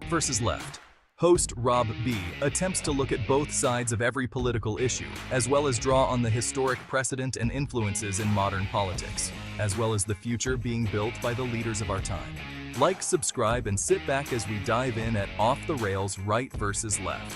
Versus Left. Host Rob B. attempts to look at both sides of every political issue, as well as draw on the historic precedent and influences in modern politics, as well as the future being built by the leaders of our time. Like, subscribe, and sit back as we dive in at Off the Rails Right versus Left.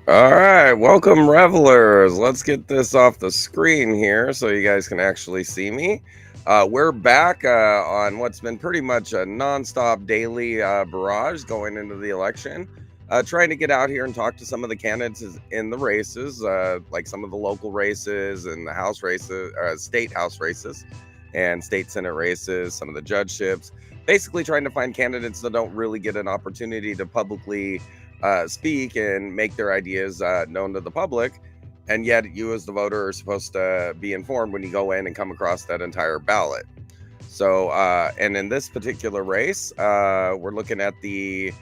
All right, welcome revelers. Let's get this off the screen here so you guys can actually see me. We're back on what's been pretty much a non-stop daily barrage going into the election. Trying to get out here and talk to some of the candidates in the races, like some of the local races and the house races, state house races and state senate races, some of the judgeships. Basically trying to find candidates that don't really get an opportunity to publicly speak and make their ideas known to the public. And yet you as the voter are supposed to be informed when you go in and come across that entire ballot. So, and in this particular race, we're looking at the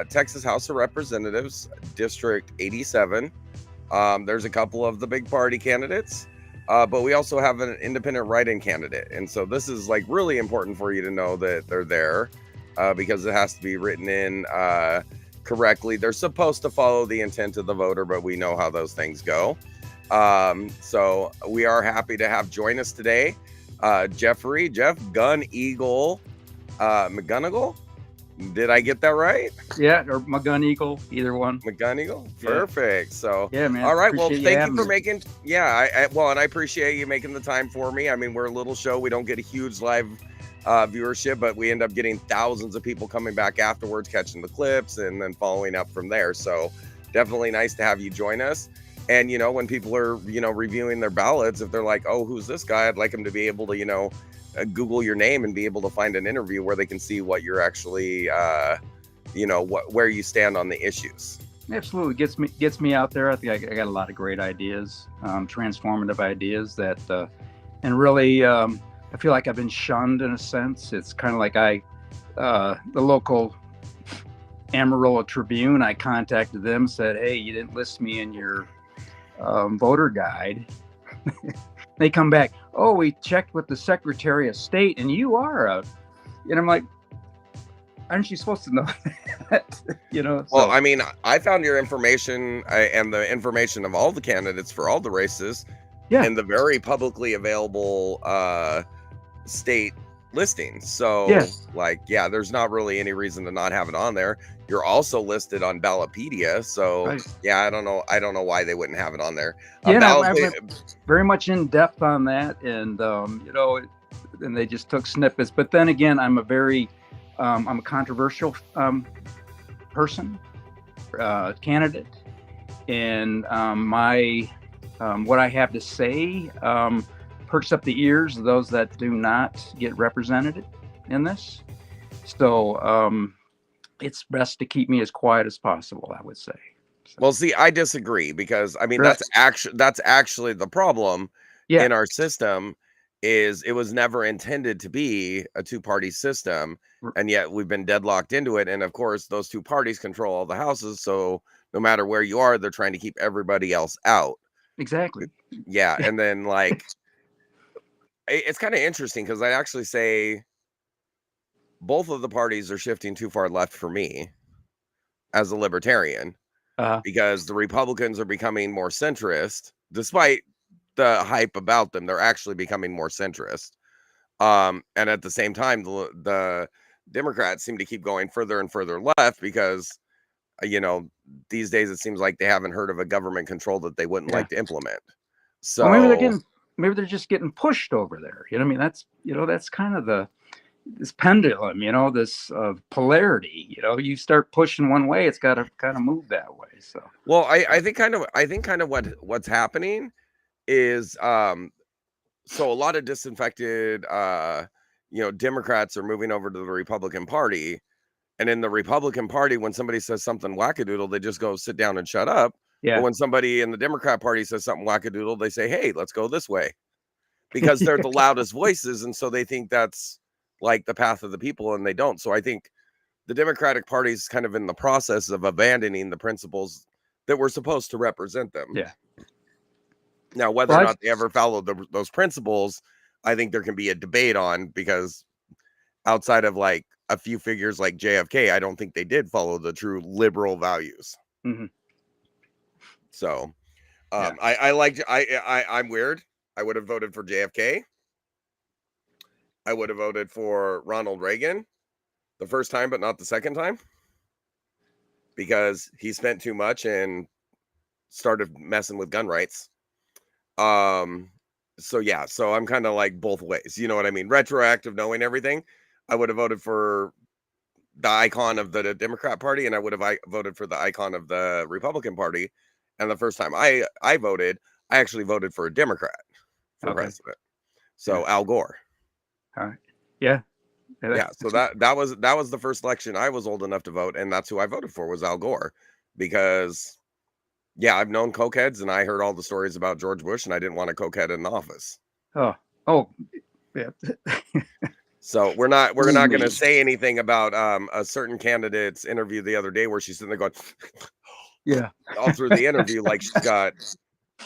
Texas House of Representatives, District 87. There's a couple of the big party candidates, but we also have an independent write-in candidate. And so this is like really important for you to know that they're there because it has to be written in correctly. They're supposed to follow the intent of the voter, but we know how those things go. So we are happy to have join us today Jeff McGunegle. McGunegle, did I get that right? Yeah, or McGunegle, either one. McGunegle, perfect. So yeah, man. All right, well, thank you for me. making. Yeah, and I appreciate you making the time for me. I mean, we're a little show. We don't get a huge live viewership, but we end up getting thousands of people coming back afterwards, catching the clips and then following up from there. So definitely nice to have you join us. And when people are reviewing their ballots, if they're like, oh, who's this guy, I'd like them to be able to Google your name and be able to find an interview where they can see what you're actually where you stand on the issues. Absolutely gets me out there. I think I got a lot of great ideas, transformative ideas that and really I feel like I've been shunned in a sense. It's kind of like the local Amarillo Tribune, I contacted them, said, hey, you didn't list me in your voter guide. They come back, oh, we checked with the Secretary of State and you are and I'm like, aren't you supposed to know that? Well, I mean, I found your information and the information of all the candidates for all the races in the very publicly available state listings. So there's not really any reason to not have it on there. You're also listed on Ballotpedia, so I don't know why they wouldn't have it on there. I went very much in depth on that, and and they just took snippets. But then again, I'm a controversial person, candidate, and my what I have to say perks up the ears of those that do not get represented in this. So it's best to keep me as quiet as possible, I would say. So. Well, see, I disagree because I mean that's actually the problem in our system is it was never intended to be a two-party system, and yet we've been deadlocked into it. And of course, those two parties control all the houses, so no matter where you are, they're trying to keep everybody else out. Exactly. Yeah, and then like it's kind of interesting because I actually say both of the parties are shifting too far left for me as a libertarian because the Republicans are becoming more centrist, despite the hype about them. They're actually becoming more centrist. And at the same time, the Democrats seem to keep going further and further left because, these days it seems like they haven't heard of a government control that they wouldn't Yeah. like to implement. Well, So maybe they're just getting pushed over there. I mean, that's kind of this pendulum, this polarity. You start pushing one way, it's got to kind of move that way. So, well, I think kind of what's happening is so a lot of disinfected Democrats are moving over to the Republican Party. And in the Republican Party, when somebody says something wackadoodle, they just go sit down and shut up. yeah. But when somebody in the Democrat Party says something wackadoodle, they say, hey, let's go this way. Because they're the loudest voices. And so they think that's like the path of the people, and they don't. So I think the Democratic Party is kind of in the process of abandoning the principles that were supposed to represent them. Yeah. Now, whether or not they ever follow those principles, I think there can be a debate on, because outside of like a few figures like JFK, I don't think they did follow the true liberal values. Mm-hmm. So I'm weird. I would have voted for JFK. I would have voted for Ronald Reagan the first time, but not the second time, because he spent too much and started messing with gun rights. So I'm kind of like both ways. You know what I mean? Retroactive knowing everything, I would have voted for the icon of the Democrat Party, and I would have voted for the icon of the Republican Party. And the first time I voted, I actually voted for a Democrat for president. So Al Gore. All right. Yeah. So that was the first election I was old enough to vote, and that's who I voted for, was Al Gore, because I've known cokeheads, and I heard all the stories about George Bush, and I didn't want a cokehead in the office. Oh, yeah. So we're not going to say anything about a certain candidate's interview the other day where she's sitting there going, yeah, all through the interview, like she's got.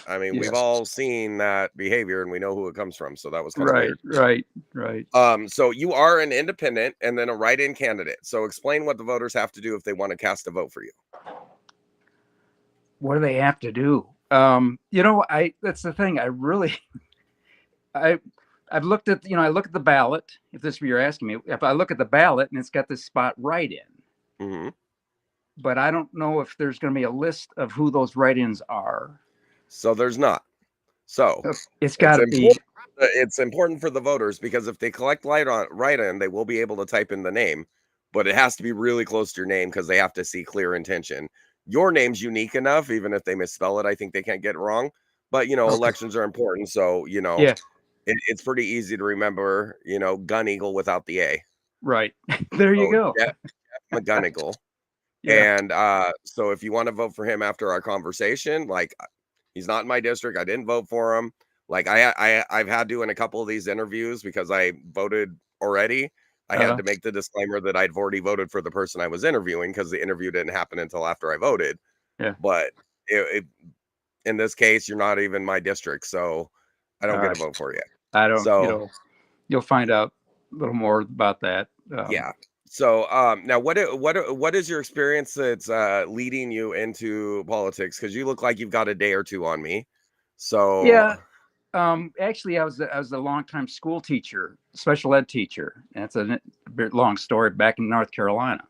I mean, we've all seen that behavior, and we know who it comes from. So that was kind of weird. Right. So you are an independent and then a write-in candidate. So explain what the voters have to do if they want to cast a vote for you. What do they have to do? That's the thing. I've looked at, I look at the ballot. If this is what you're asking me, if I look at the ballot and it's got this spot write-in, mm-hmm. but I don't know if there's going to be a list of who those write-ins are. So there's not. So it's got to be. It's important for the voters, because if they collect write-in, they will be able to type in the name, but it has to be really close to your name because they have to see clear intention. Your name's unique enough, even if they misspell it, I think they can't get it wrong. But elections are important, so it's pretty easy to remember. McGunegle without the A. Right. There you go. Jeff McGunegle. Yeah. And so if you want to vote for him after our conversation, like, he's not in my district. I didn't vote for him. Like I've had to in a couple of these interviews because I voted already. I had to make the disclaimer that I'd already voted for the person I was interviewing, because the interview didn't happen until after I voted. Yeah. But in this case, you're not even my district, so I don't get a vote for you. I don't. So you'll find out a little more about that. Yeah. So now what is your experience that's leading you into politics? Because you look like you've got a day or two on me. So yeah. Actually, I was a longtime school teacher, special ed teacher. That's a bit long story, back in North Carolina.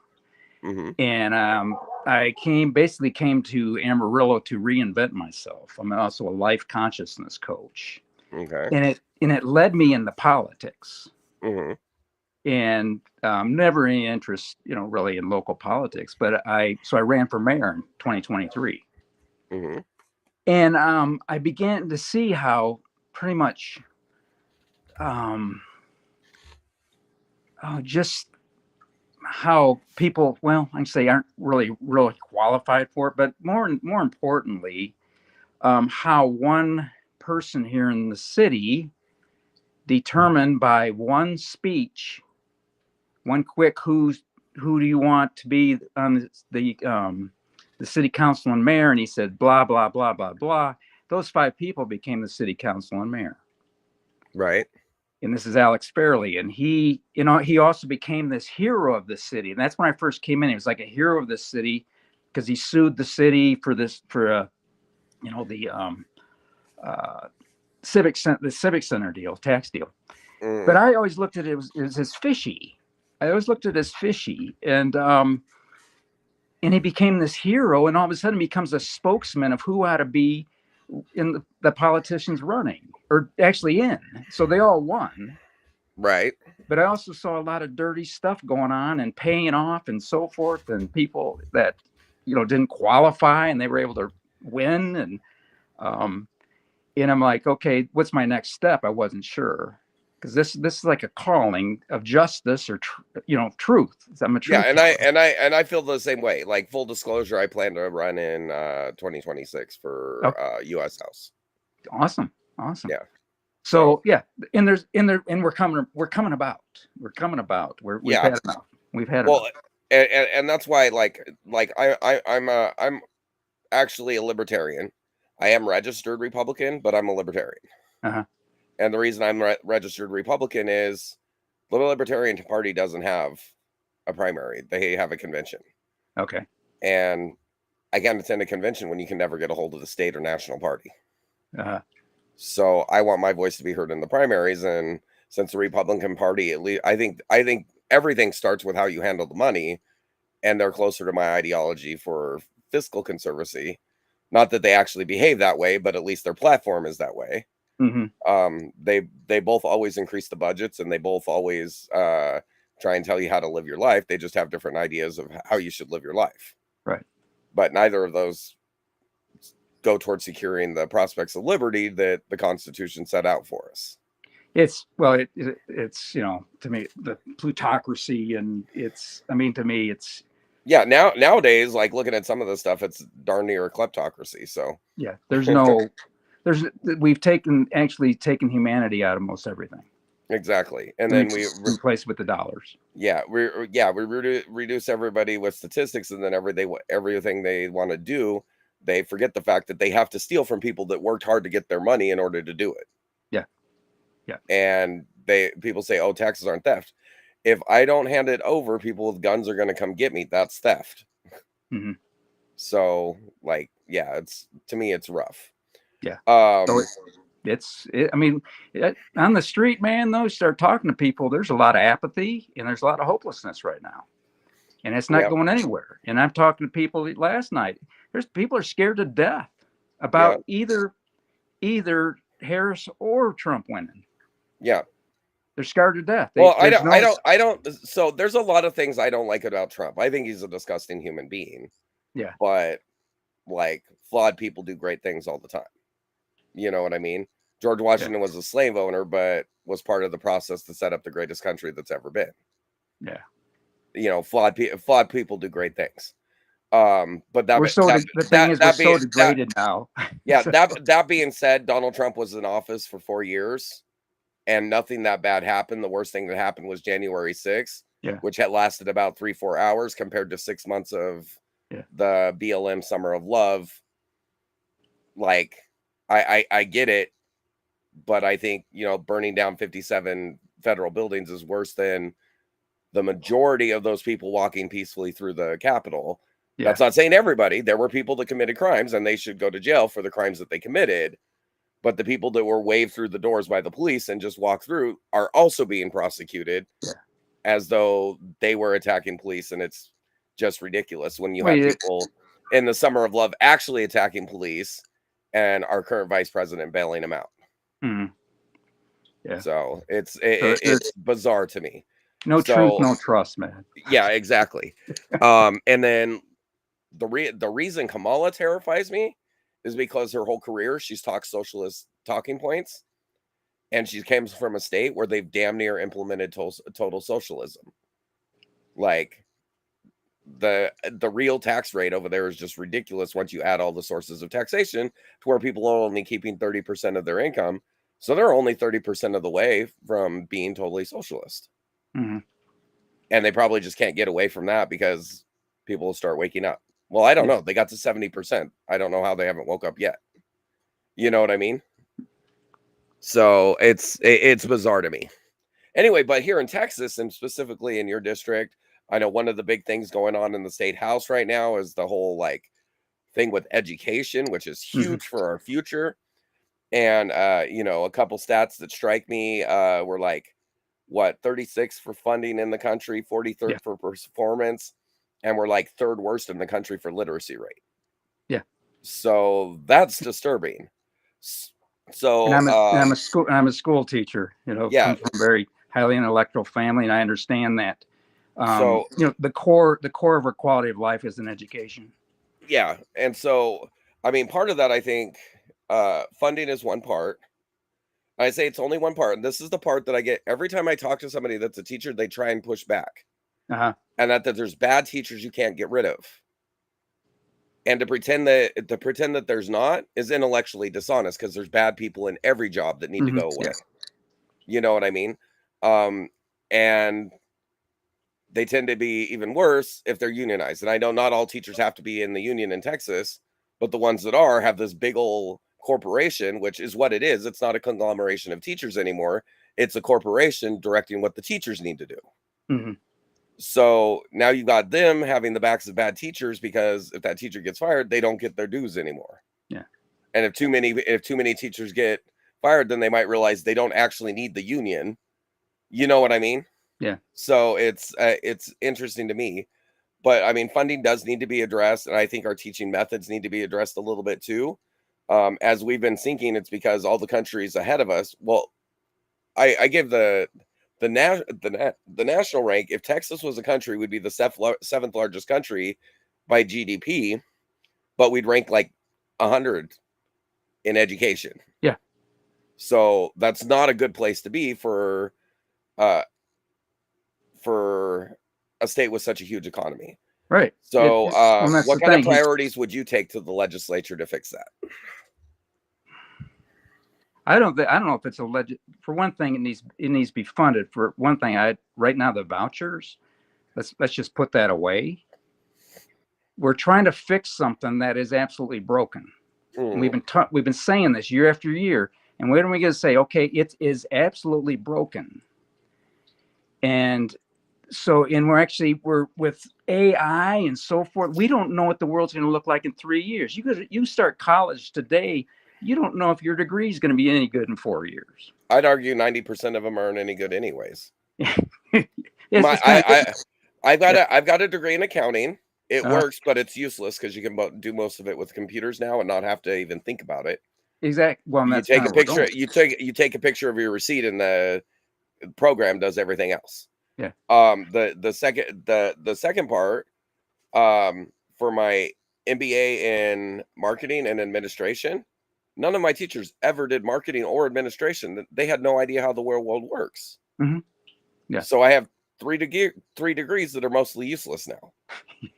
Mm-hmm. And I basically came to Amarillo to reinvent myself. I'm also a life consciousness coach. Okay. And it led me into politics. Mm-hmm. And never any interest, really in local politics. But I ran for mayor in 2023. Mm-hmm. And I began to see how pretty much just how people, I can say, aren't really qualified for it, but more importantly, how one person here in the city, determined by one speech, one quick who do you want to be on the city council and mayor, and he said blah blah blah blah blah. Those 5 people became the city council and mayor. Right. And this is Alex Fairley, and he also became this hero of the city. And that's when I first came in. He was like a hero of the city because he sued the city for the civic center deal, tax deal. But I always looked at it as fishy. I always looked at it as fishy, and he became this hero, and all of a sudden becomes a spokesman of who ought to be in the politicians running, or actually in. So they all won. Right. But I also saw a lot of dirty stuff going on and paying off and so forth, and people that, didn't qualify and they were able to win. And I'm like, okay, what's my next step? I wasn't sure, because this is like a calling of justice or truth. I'm a truth. Yeah, and I feel the same way. Like, full disclosure, I plan to run in 2026 for U.S. House. Awesome. Yeah. So yeah, and we're coming about. We've had enough. We've had enough. And that's why I'm actually a libertarian. I am registered Republican, but I'm a libertarian. Uh-huh. And the reason I'm registered Republican is the Libertarian Party doesn't have a primary. They have a convention. Okay. And I can't attend a convention when you can never get a hold of the state or national party. Uh-huh. So I want my voice to be heard in the primaries. And since the Republican Party, at least, I think everything starts with how you handle the money, and they're closer to my ideology for fiscal conservancy. Not that they actually behave that way, but at least their platform is that way. Mm-hmm. They both always increase the budgets, and they both always try and tell you how to live your life. They just have different ideas of how you should live your life. Right. But neither of those go towards securing the prospects of liberty that the Constitution set out for us. It's to me, the plutocracy, and to me it's nowadays, like, looking at some of the stuff, it's darn near a kleptocracy. So yeah, we've taken humanity out of most everything. Exactly. And then we replace with the dollars. Yeah, we reduce everybody with statistics, and then everything they want to do, they forget the fact that they have to steal from people that worked hard to get their money in order to do it. Yeah. And people say, "Oh, taxes aren't theft." If I don't hand it over, people with guns are going to come get me. That's theft. Mm-hmm. So, to me, it's rough. Yeah. On the street, man, though, start talking to people, there's a lot of apathy and there's a lot of hopelessness right now. And it's not going anywhere. And I'm talking to people last night. People are scared to death about either Harris or Trump winning. Yeah. They're scared to death. I don't. So there's a lot of things I don't like about Trump. I think he's a disgusting human being. Yeah. But flawed people do great things all the time. You know what I mean? George Washington was a slave owner, but was part of the process to set up the greatest country that's ever been. Yeah. Flawed people do great things. But we're so degraded now. Yeah. That being said, Donald Trump was in office for 4 years, and nothing that bad happened. The worst thing that happened was January 6th, which had lasted about 3-4 hours compared to 6 months of the BLM Summer of Love. I get it, but I think, burning down 57 federal buildings is worse than the majority of those people walking peacefully through the Capitol. Yeah. That's not saying everybody. There were people that committed crimes, and they should go to jail for the crimes that they committed. But the people that were waved through the doors by the police and just walked through are also being prosecuted as though they were attacking police. And it's just ridiculous when you have people in the Summer of Love actually attacking police and our current vice president bailing them out. Mm-hmm. Yeah. So it's bizarre to me. No truth, no trust, man. Yeah, exactly. And then the reason Kamala terrifies me is because her whole career she's talked socialist talking points, and she came from a state where they've damn near implemented total socialism. The real tax rate over there is just ridiculous once you add all the sources of taxation, to where people are only keeping 30% of their income. So they're only 30% of the way from being totally socialist. Mm-hmm. And they probably just can't get away from that because people will start waking up. Well, I don't know. They got to 70%. I don't know how they haven't woke up yet. You know what I mean? So it's bizarre to me. Anyway, but here in Texas, and specifically in your district, I know one of the big things going on in the state house right now is the whole thing with education, which is huge for our future. And a couple stats that strike me were what, 36th for funding in the country, 43rd Yeah. for performance, and we're like third worst in the country for literacy rate. Yeah. So that's disturbing. So And I'm a school teacher, yeah. come from a very highly intellectual family, and I understand that. So The core of our quality of life is in education. yeah, and so I mean, part of that, I think, funding is one part. I say it's only one part, and this is the part that I get every time I talk to somebody that's a teacher. They try and push back, Uh-huh. and that there's bad teachers you can't get rid of, and to pretend that there's not is intellectually dishonest, because there's bad people in every job that need to go away. Yes. You know what I mean? And they tend to be even worse if they're unionized. And I know not all teachers have to be in the union in Texas, but the ones that are have this big old corporation, which is what it is. It's not a conglomeration of teachers anymore. It's a corporation directing what the teachers need to do. Mm-hmm. So now you've got them having the backs of bad teachers, because if that teacher gets fired, they don't get their dues anymore. Yeah. And if too many teachers get fired, then they might realize they don't actually need the union. You know what I mean? Yeah. So it's interesting to me, but I mean, funding does need to be addressed, and I think our teaching methods need to be addressed a little bit too. As we've been sinking, it's because all the countries ahead of us. Well, I give the national rank. If Texas was a country, we'd be the seventh largest country by GDP, but we'd rank like 100 in education. Yeah. So that's not a good place to be for a state with such a huge economy. Right. So what kind of priorities would you take to the legislature to fix that? I don't know if it's for one thing, it needs to be funded. For one thing, right now the vouchers, let's just put that away. We're trying to fix something that is absolutely broken. And we've been saying this year after year, and when are we going to say, okay, it is absolutely broken? And so, we're with AI and so forth. We don't know what the world's going to look like in 3 years. You start college today, you don't know if your degree is going to be any good in 4 years. I'd argue 90% of them aren't any good anyways. I've got a degree in accounting. It works, but it's useless because you can do most of it with computers now and not have to even think about it. Exactly. Well, you take a picture. You take a picture of your receipt, and the program does everything else. Yeah. The second part, for my MBA in marketing and administration, none of my teachers ever did marketing or administration. They had no idea how the world works. Mm-hmm. Yeah. So I have three degrees that are mostly useless now.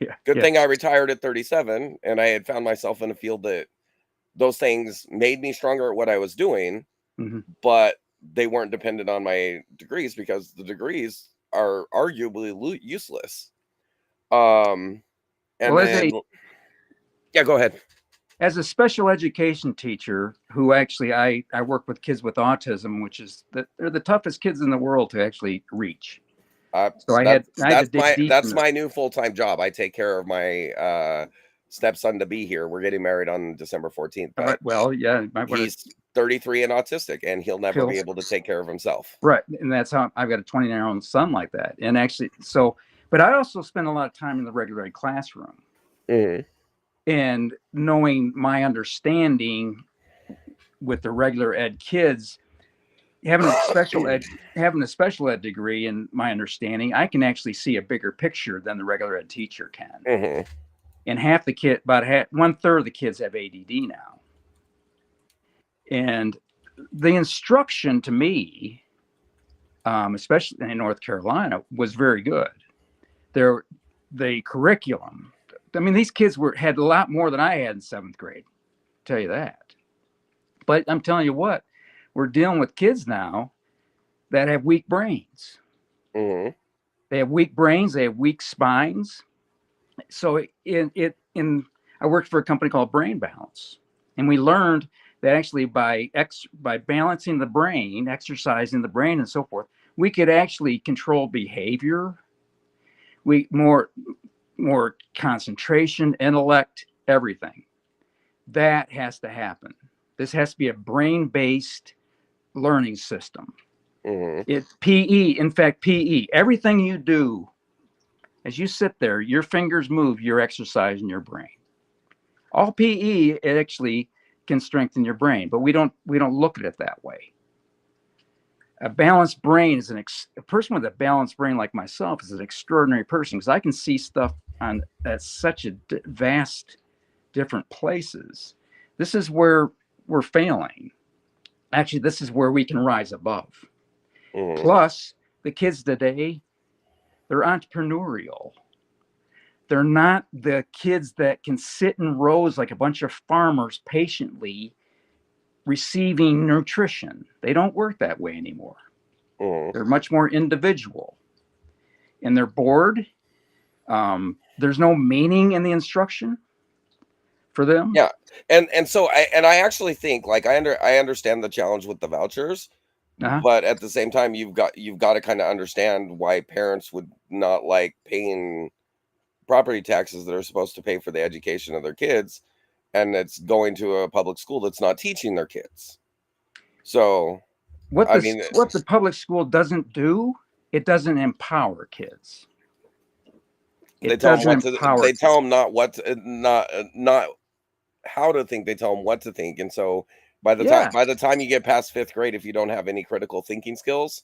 Yeah. Good thing I retired at 37, and I had found myself in a field that those things made me stronger at what I was doing, but they weren't dependent on my degrees, because the degrees are arguably useless. Yeah, go ahead. As a special education teacher, who actually I work with kids with autism, which is they're the toughest kids in the world to actually reach. So that's my new full-time job. I take care of my stepson to be here. We're getting married on December 14th. Right. Well, yeah, he's 33 and autistic, and he'll never be able to take care of himself. Right, and that's how I've got a 29-year-old son like that. And actually, but I also spend a lot of time in the regular ed classroom, and knowing my understanding with the regular ed kids. Having a special ed degree, in my understanding, I can actually see a bigger picture than the regular ed teacher can. And about 1/3 of the kids have ADD now. And the instruction to me, especially in North Carolina, was very good. The curriculum. I mean, these kids had a lot more than I had in 7th grade. I'll tell you that. But I'm telling you what. We're dealing with kids now that have weak brains. They have weak brains. They have weak spines. So I worked for a company called Brain Balance, and we learned that actually by balancing the brain, exercising the brain, and so forth, we could actually control behavior. More concentration, intellect, everything. That has to happen. This has to be a brain-based learning system. Mm-hmm. PE, in fact, PE, everything you do as you sit there, your fingers move, you're exercising your brain. All PE, it actually can strengthen your brain, but we don't look at it that way. A balanced brain is a person with a balanced brain like myself is an extraordinary person because I can see stuff on at such a vast different places. This is where we're failing. Actually, this is where we can rise above. Mm-hmm. Plus, the kids today, they're entrepreneurial. They're not the kids that can sit in rows like a bunch of farmers patiently receiving nutrition. They don't work that way anymore. Mm-hmm. They're much more individual. And they're bored. There's no meaning in the instruction for them. Yeah. And so I actually think, like, I understand the challenge with the vouchers, but at the same time you've got to kind of understand why parents would not like paying property taxes that are supposed to pay for the education of their kids, and it's going to a public school that's not teaching their kids. So what I mean, the public school doesn't do, it doesn't empower kids. they tell them not how to think. They tell them what to think. And so by the time you get past 5th grade, if you don't have any critical thinking skills,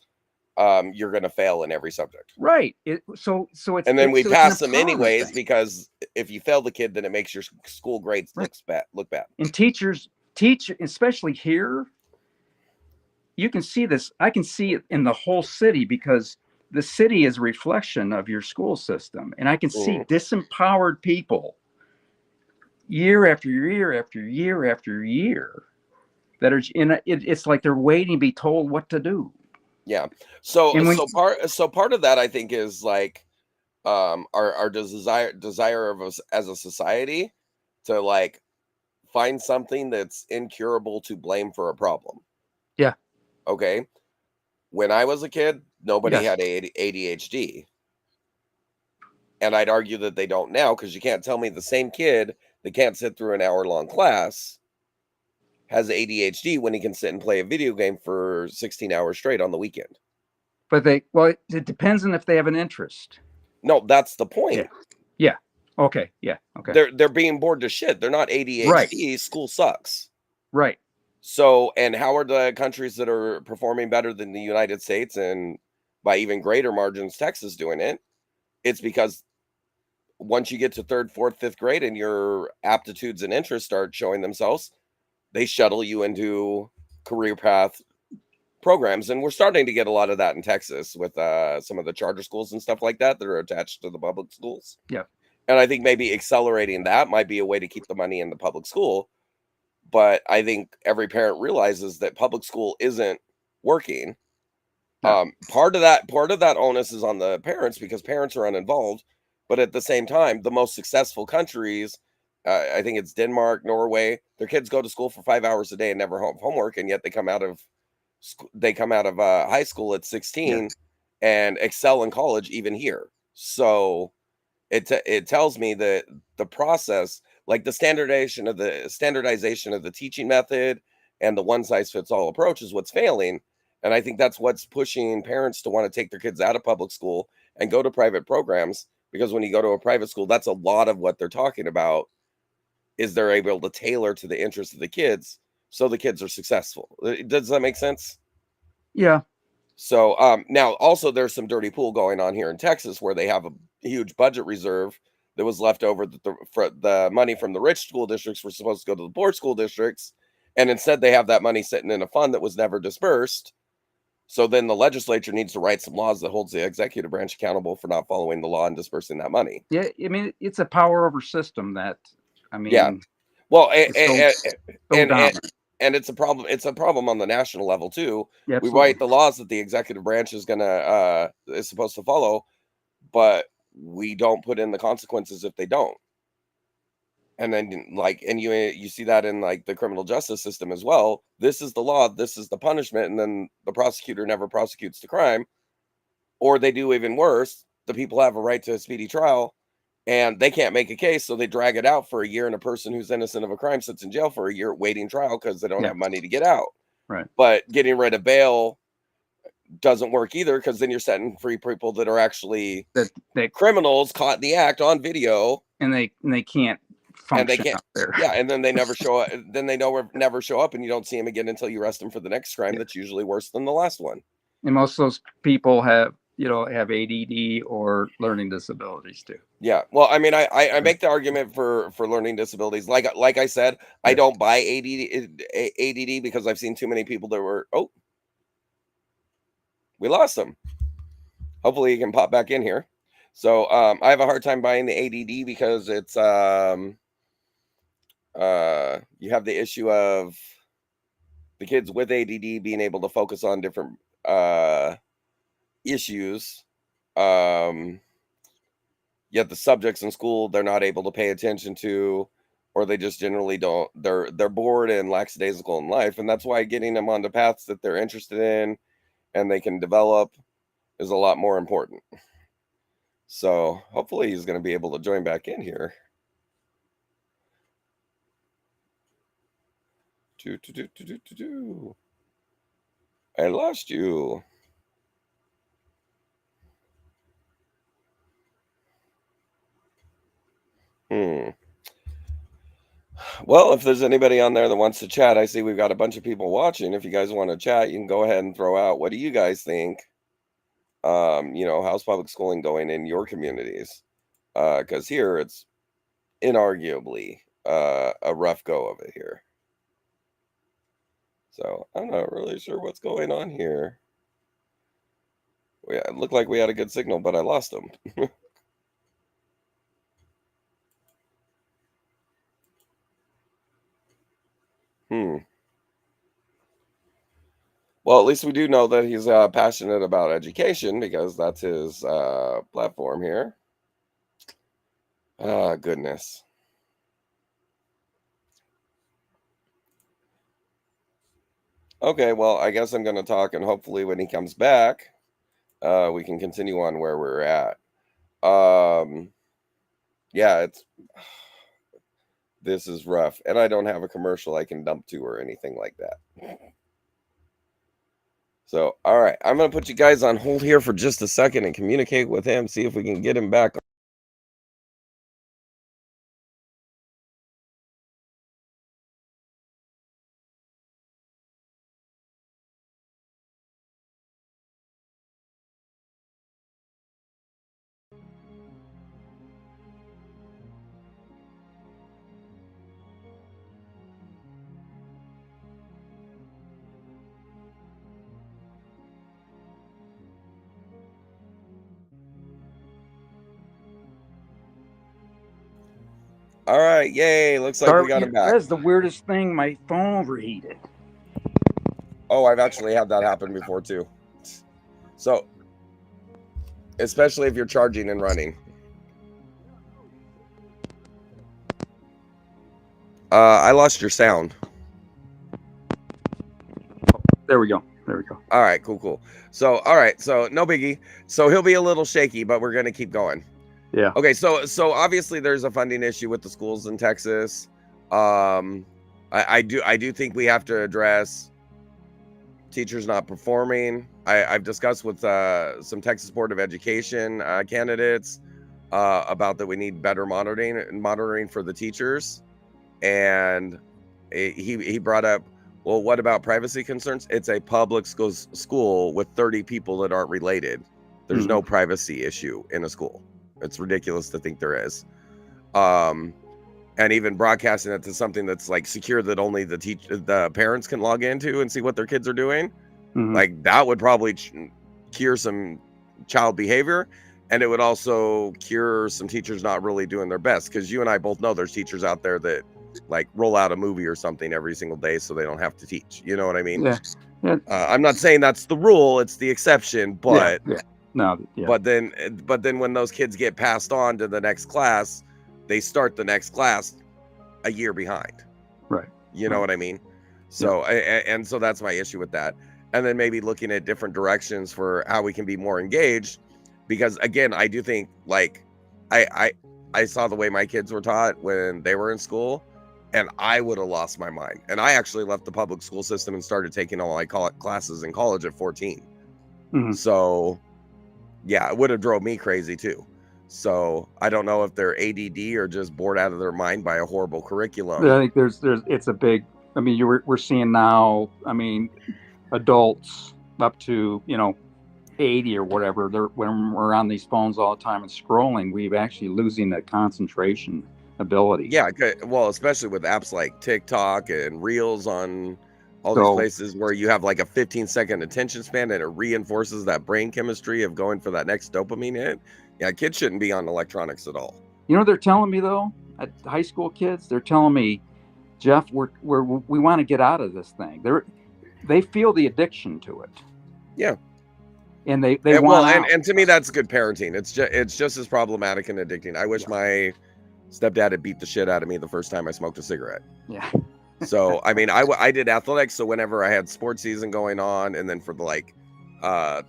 you're going to fail in every subject. Right. So it's, and then we pass them anyways thing. Because if you fail the kid, then it makes your school grades look bad. And teachers teach, especially here. You can see this. I can see it in the whole city because the city is a reflection of your school system, and I can see disempowered people year after year after year after year that are in it's like they're waiting to be told what to do. Yeah. So part of that, I think, is like our desire of us as a society to like find something that's incurable to blame for a problem. Yeah. Okay. When I was a kid, nobody had ADHD. And I'd argue that they don't now, because you can't tell me the same kid that can't sit through an hour-long class has ADHD when he can sit and play a video game for 16 hours straight on the weekend. But it depends on if they have an interest. No, that's the point. Yeah. Okay. Yeah. Okay. They're being bored to shit. They're not ADHD. Right. School sucks. Right. So, and how are the countries that are performing better than the United States, and by even greater margins, Texas, doing it? It's because once you get to 3rd, 4th, 5th grade and your aptitudes and interests start showing themselves, they shuttle you into career path programs. And we're starting to get a lot of that in Texas with some of the charter schools and stuff like that are attached to the public schools. Yeah. And I think maybe accelerating that might be a way to keep the money in the public school. But I think every parent realizes that public school isn't working. No. Part of that onus is on the parents because parents are uninvolved. But at the same time, the most successful countries, I think it's Denmark, Norway, their kids go to school for 5 hours a day and never have homework, and yet they come out of high school at 16 and excel in college even here. So it tells me that the process, like the standardization of the teaching method and the one-size-fits-all approach, is what's failing. And I think that's what's pushing parents to want to take their kids out of public school and go to private programs, because when you go to a private school, that's a lot of what they're talking about, is they're able to tailor to the interests of the kids so the kids are successful. Does that make sense? Yeah. So now also there's some dirty pool going on here in Texas where they have a huge budget reserve that was left over, that the money from the rich school districts were supposed to go to the poor school districts, and instead they have that money sitting in a fund that was never dispersed. So then the legislature needs to write some laws that holds the executive branch accountable for not following the law and dispersing that money. Yeah, I mean, it's a power over system that, I mean, yeah. Well, and it's a problem. It's a problem on the national level too. Yeah, we write the laws that the executive branch is supposed to follow, but we don't put in the consequences if they don't. And then you see that in like the criminal justice system as well. This is the law, this is the punishment, and then the prosecutor never prosecutes the crime, or they do even worse. The people have a right to a speedy trial, and they can't make a case, so they drag it out for a year, and a person who's innocent of a crime sits in jail for a year waiting trial because they don't have money to get out. Right. But getting rid of bail, doesn't work either, because then you're setting free people that are actually that criminals caught in the act on video, and they can't and they function can't. out there. Yeah, and then they never show up. Then they never show up, and you don't see them again until you arrest them for the next crime. Yeah. That's usually worse than the last one. And most of those people have ADD or learning disabilities too. Yeah, well, I mean, I make the argument for learning disabilities. Like I said, I Yeah. don't buy ADD because I've seen too many people that were. Oh, we lost him. Hopefully, he can pop back in here. So I have a hard time buying the ADD because it's you have the issue of the kids with ADD being able to focus on different issues. Yet the subjects in school they're not able to pay attention to, or they just generally don't. They're bored and lackadaisical in life, and that's why getting them on the paths that they're interested in and they can develop is a lot more important. So hopefully he's going to be able to join back in here. I lost you. Well, if there's anybody on there that wants to chat, I see we've got a bunch of people watching. If you guys want to chat, you can go ahead and throw out. What do you guys think? How's public schooling going in your communities? Because here it's inarguably a rough go of it here. So I'm not really sure what's going on here. It looked like we had a good signal, but I lost them. Well, at least we do know that he's passionate about education, because that's his platform here. Ah, goodness. Okay, well, I guess I'm going to talk, and hopefully when he comes back, we can continue on where we're at. Yeah, this is rough, and I don't have a commercial I can dump to or anything like that. So, all right, I'm going to put you guys on hold here for just a second and communicate with him, see if we can get him back. All right, yay, looks like we got him back. That's the weirdest thing. My phone overheated. Oh, I've actually had that happen before too. So, especially if you're charging and running. I lost your sound. There we go. All right, cool. So, all right, so no biggie. So he'll be a little shaky, but we're gonna keep going. Yeah. Okay, so obviously there's a funding issue with the schools in Texas. I do think we have to address teachers not performing. I've discussed with some Texas Board of Education candidates about that we need better monitoring for the teachers, and he brought up, well, what about privacy concerns? It's a public school with 30 people that aren't related. There's no privacy issue in a school. It's ridiculous to think there is. And even broadcasting it to something that's like secure that only the parents can log into and see what their kids are doing. Like that would probably cure some child behavior, and it would also cure some teachers not really doing their best, because you and I both know there's teachers out there that like roll out a movie or something every single day so they don't have to teach. You know what I mean? Yeah. I'm not saying that's the rule, it's the exception, but But then when those kids get passed on to the next class, they start the next class a year behind. Right. You know what I mean? So and so that's my issue with that. And then maybe looking at different directions for how we can be more engaged, because again, I do think, like, I saw the way my kids were taught when they were in school, and I would have lost my mind. And I actually left the public school system and started taking all my classes in college at 14. Mhm. So yeah, it would have drove me crazy too. So I don't know if they're ADD or just bored out of their mind by a horrible I curriculum. think it's a big. I mean, we're seeing now. I mean, adults up to 80 or whatever. They're when we're on these phones all the time and scrolling, we've actually losing the concentration ability. Yeah, well, especially with apps like TikTok and Reels on all these So places where you have like a 15-second attention span and it reinforces that brain chemistry of going for that next dopamine hit. Yeah, kids shouldn't be on electronics at all. they're telling me though, at high school kids, they're telling me, Jeff, we want to get out of this thing. They feel the addiction to it. Yeah. And they And, want well, out. and to me that's good parenting. It's just as problematic and addicting. I wish my stepdad had beat the shit out of me the first time I smoked a cigarette. Yeah. So I mean, I did athletics, so whenever I had sports season going on, and then for the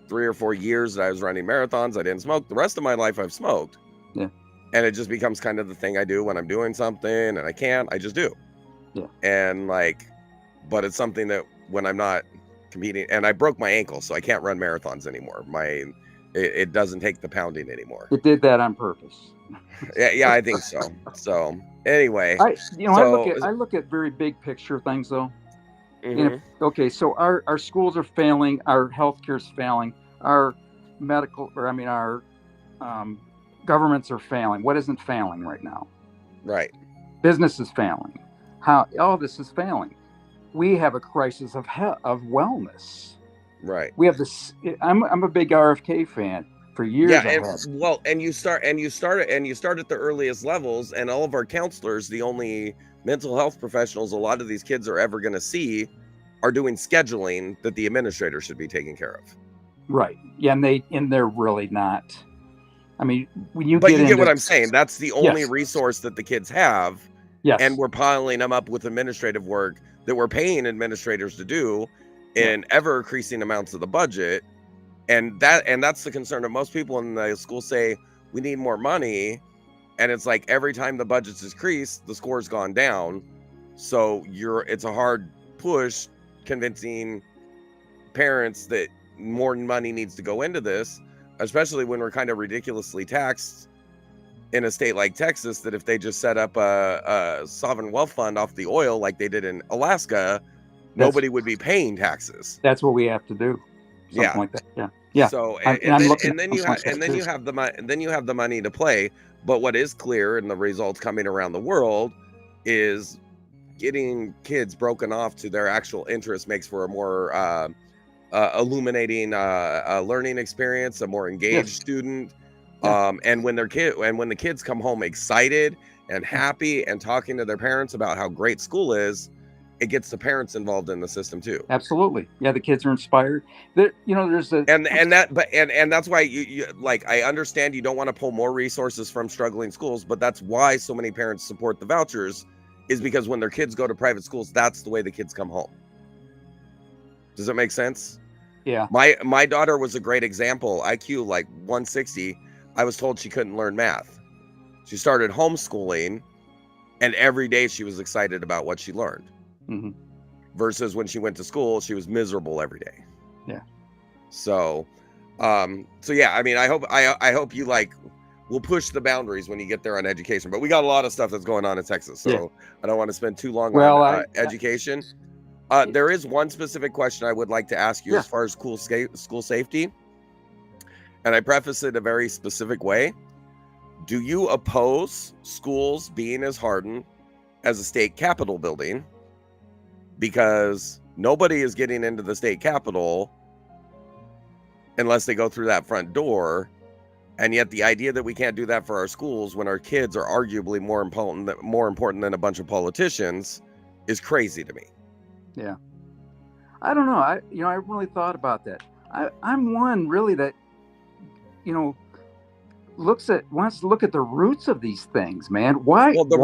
3 or 4 years that I was running marathons, I didn't smoke. The rest of my life I've smoked. Yeah. And it just becomes kind of the thing I do when I'm doing something and I can't, I just do. Yeah. And but it's something that when I'm not competing, and I broke my ankle, so I can't run marathons anymore. It doesn't take the pounding anymore. It did that on purpose. Yeah, I think so. So anyway, I look at very big picture things though. mhm. Okay, so our schools are failing, our healthcare is failing, our our governments are failing. What isn't failing right now? Right. Business is failing. All this is failing. We have a crisis of wellness. Right. We have this. I'm a big RFK fan. For years, Yeah, and you start at the earliest levels, and all of our counselors, the only mental health professionals a lot of these kids are ever going to see, are doing scheduling that the administrator should be taking care of. Right. Yeah, and they're really not. I mean, when you But get you get into, what I'm saying. That's the only Yes. resource that the kids have, Yes. and we're piling them up with administrative work that we're paying administrators to do in ever increasing amounts of the budget. And that's the concern of most people in the school. Say we need more money, and it's like every time the budget's increased, the score's gone down. So it's a hard push convincing parents that more money needs to go into this, especially when we're kind of ridiculously taxed in a state like Texas, that if they just set up a sovereign wealth fund off the oil like they did in Alaska, nobody would be paying taxes. That's what we have to do. Something like that. Yeah. Yeah. So then you have the money to play. But what is clear in the results coming around the world is getting kids broken off to their actual interests makes for a more illuminating learning experience, a more engaged student. And when the kids come home excited and happy and talking to their parents about how great school is, it gets the parents involved in the system too. Absolutely. Yeah, the kids are inspired. There's a and that's why you I understand you don't want to pull more resources from struggling schools, but that's why so many parents support the vouchers, is because when their kids go to private schools, that's the way the kids come home. Does it make sense? Yeah. My daughter was a great example. IQ 160. I was told she couldn't learn math. She started homeschooling, and every day she was excited about what she learned. Mm-hmm. Versus when she went to school, she was miserable every day. Yeah. So yeah, I mean, I hope you will push the boundaries when you get there on education. But we got a lot of stuff that's going on in Texas, so I don't want to spend too long on education. There is one specific question I would like to ask you as far as school safety, and I preface it a very specific way. Do you oppose schools being as hardened as a state capitol building? Because nobody is getting into the state capitol unless they go through that front door. And yet the idea that we can't do that for our schools when our kids are arguably more important than a bunch of politicians is crazy to me. Yeah. I don't know. I really thought about that. I'm one really that, wants to look at the roots of these things, man. Why? Well, the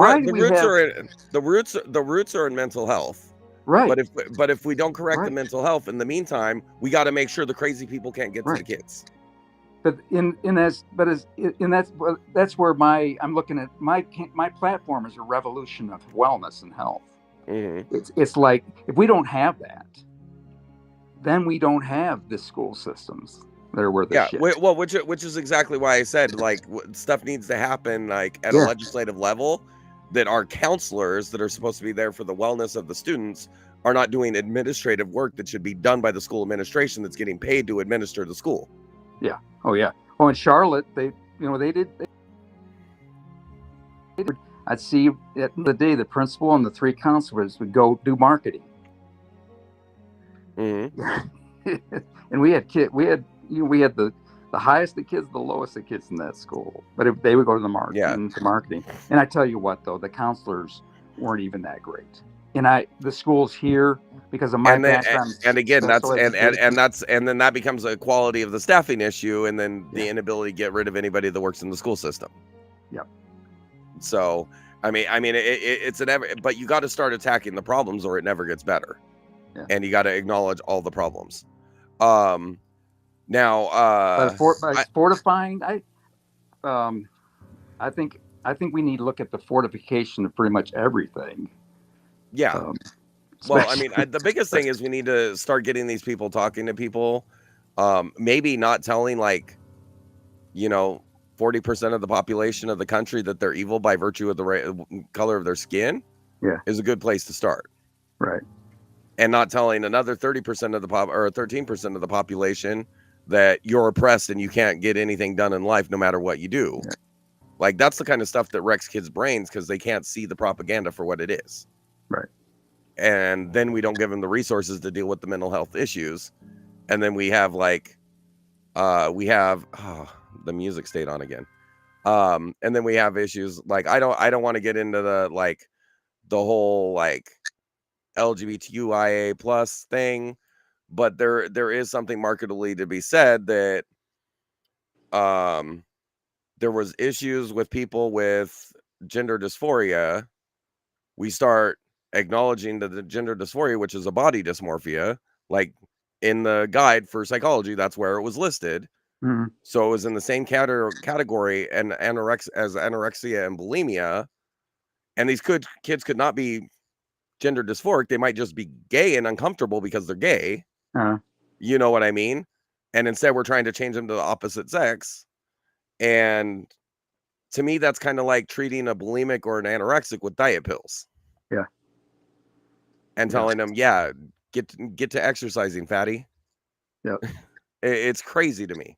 roots are in mental health. Right. But if we don't correct the mental health in the meantime, we got to make sure the crazy people can't get to the kids. But that's where I'm looking at my platform is a revolution of wellness and health. Mm-hmm. It's like if we don't have that, then we don't have the school systems. They're where the Yeah, shit. well, which is exactly why I said like stuff needs to happen like at a Yeah. legislative level, that our counselors that are supposed to be there for the wellness of the students are not doing administrative work that should be done by the school administration that's getting paid to administer the school. Yeah. Oh yeah. Oh, in Charlotte, they did. I'd see at the end of the day the principal and the 3 counselors would go do marketing. Mm-hmm. And we had the highest of kids, the lowest of kids in that school. But they would go to the marketing. And I tell you what, though, the counselors weren't even that great. And the schools here, because of my background, and again, that's and then that becomes a quality of the staffing issue, and then the inability to get rid of anybody that works in the school system. Yep. So I mean, it's but you got to start attacking the problems, or it never gets better. Yeah. And you got to acknowledge all the problems. Now, by fortifying, I think we need to look at the fortification of pretty much everything. Yeah. Well, I mean, the biggest thing is we need to start getting these people talking to people. Maybe not telling 40% of the population of the country that they're evil by virtue of the color of their skin. Yeah, is a good place to start. Right. And not telling another 30% of the 13% of the population that you're oppressed and you can't get anything done in life no matter what you do. Yeah. Like, that's the kind of stuff that wrecks kids' brains because they can't see the propaganda for what it is. Right. And then we don't give them the resources to deal with the mental health issues. And then we have the music stayed on again. And then we have issues like, I don't want to get into the whole LGBTQIA plus thing, but there is something markedly to be said that there was issues with people with gender dysphoria. We start acknowledging that the gender dysphoria, which is a body dysmorphia, like in the guide for psychology, that's where it was listed. Mm-hmm. So it was in the same category and anorexia and bulimia. And these kids could not be gender dysphoric. They might just be gay and uncomfortable because they're gay. Uh-huh. You know what I mean? And instead we're trying to change them to the opposite sex. And to me, that's kind of like treating a bulimic or an anorexic with diet pills. Yeah. And telling them, get to exercising, fatty. Yeah. It's crazy to me.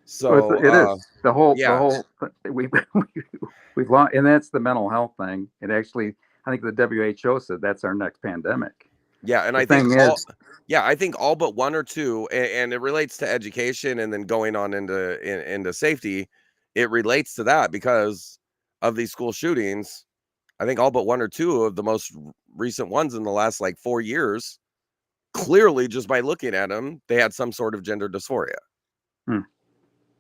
So it is the whole we've lost, and that's the mental health thing. It actually, I think the WHO said that's our next pandemic. Yeah, and I think all but one or two, and it relates to education and then going on into safety. It relates to that because of these school shootings. I think all but one or two of the most recent ones in the last 4 years, clearly just by looking at them, they had some sort of gender dysphoria.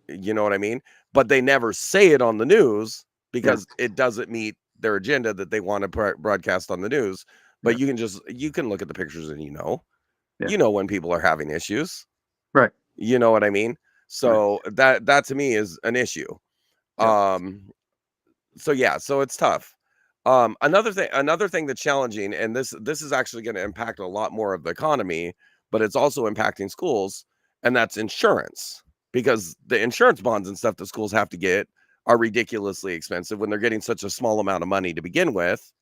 You know what I mean? But they never say it on the news because it doesn't meet their agenda that they want to broadcast on the news. But you can look at the pictures and you know when people are having issues. Right. You know what I mean? So that to me is an issue. So it's tough. Another thing that's challenging, and this is actually going to impact a lot more of the economy, but it's also impacting schools, and that's insurance. Because the insurance bonds and stuff that schools have to get are ridiculously expensive when they're getting such a small amount of money to begin with.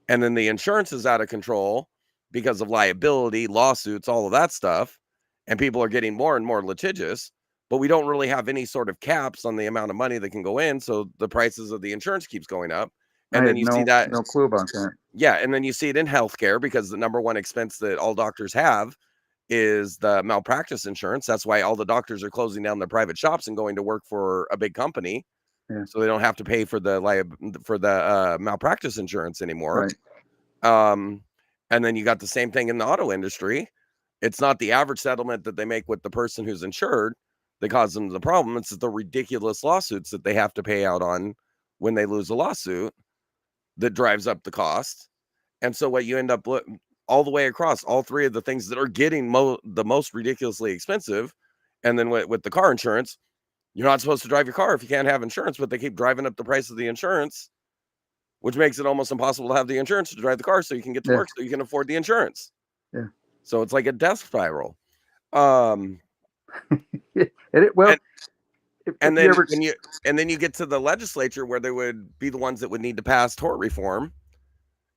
And then the insurance is out of control because of liability, lawsuits, all of that stuff. And people are getting more and more litigious, but we don't really have any sort of caps on the amount of money that can go in. So the prices of the insurance keeps going up. And then you see that. No clue about that. Yeah. And then you see it in healthcare because the number one expense that all doctors have is the malpractice insurance. That's why all the doctors are closing down their private shops and going to work for a big company. Yeah. So they don't have to pay for the malpractice insurance anymore. Right. And then you got the same thing in the auto industry. It's not the average settlement that they make with the person who's insured that causes them the problem. It's the ridiculous lawsuits that they have to pay out on when they lose a lawsuit that drives up the cost. And so what you end up all the way across all three of the things that are getting the most ridiculously expensive. And then with the car insurance, you're not supposed to drive your car if you can't have insurance, but they keep driving up the price of the insurance, which makes it almost impossible to have the insurance to drive the car so you can get to work, so you can afford the insurance. Yeah. So it's like a death spiral. Um, Well, and, if and you then ever, and then you get to the legislature where they would be the ones that would need to pass tort reform.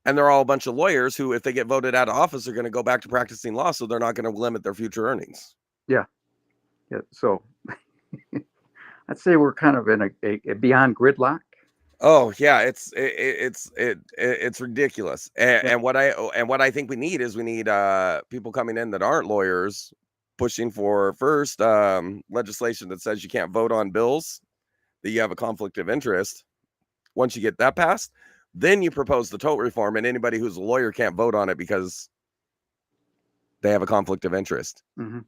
And they're all a bunch of lawyers who, if they get voted out of office, are going to go back to practicing law. So they're not going to limit their future earnings. yeah, so I'd say we're kind of in a beyond gridlock. Oh yeah, it's ridiculous. And, Yeah. and what I think we need is people coming in that aren't lawyers pushing for first legislation that says you can't vote on bills that you have a conflict of interest. Once you get that passed, then you propose the tort reform, and anybody who's a lawyer can't vote on it because they have a conflict of interest. Mm-hmm.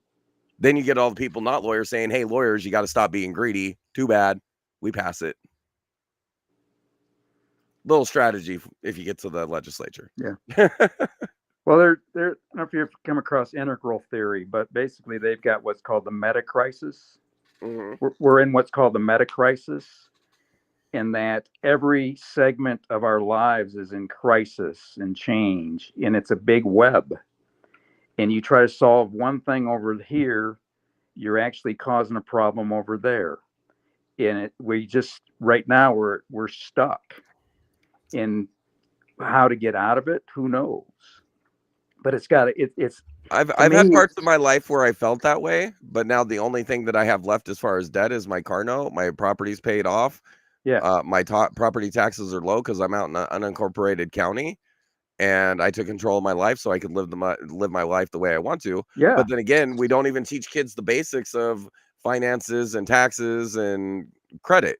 Then you get all the people not lawyers saying, "Hey, lawyers, you got to stop being greedy. Too bad, we pass it." Little strategy if you get to the legislature. Yeah. Well, I don't know if you've come across integral theory, but basically they've got what's called the meta crisis. Mm-hmm. We're in what's called the meta crisis, in that every segment of our lives is in crisis and change, and it's a big web. And you try to solve one thing over here, you're actually causing a problem over there. And we just right now we're stuck. In how to get out of it, who knows? But it's got it's. I've had parts of my life where I felt that way, but now the only thing that I have left as far as debt is my car note. My property's paid off. Yeah. My property taxes are low because I'm out in an unincorporated county, and I took control of my life so I could live my life the way I want to. Yeah. But then again, we don't even teach kids the basics of finances and taxes and credit.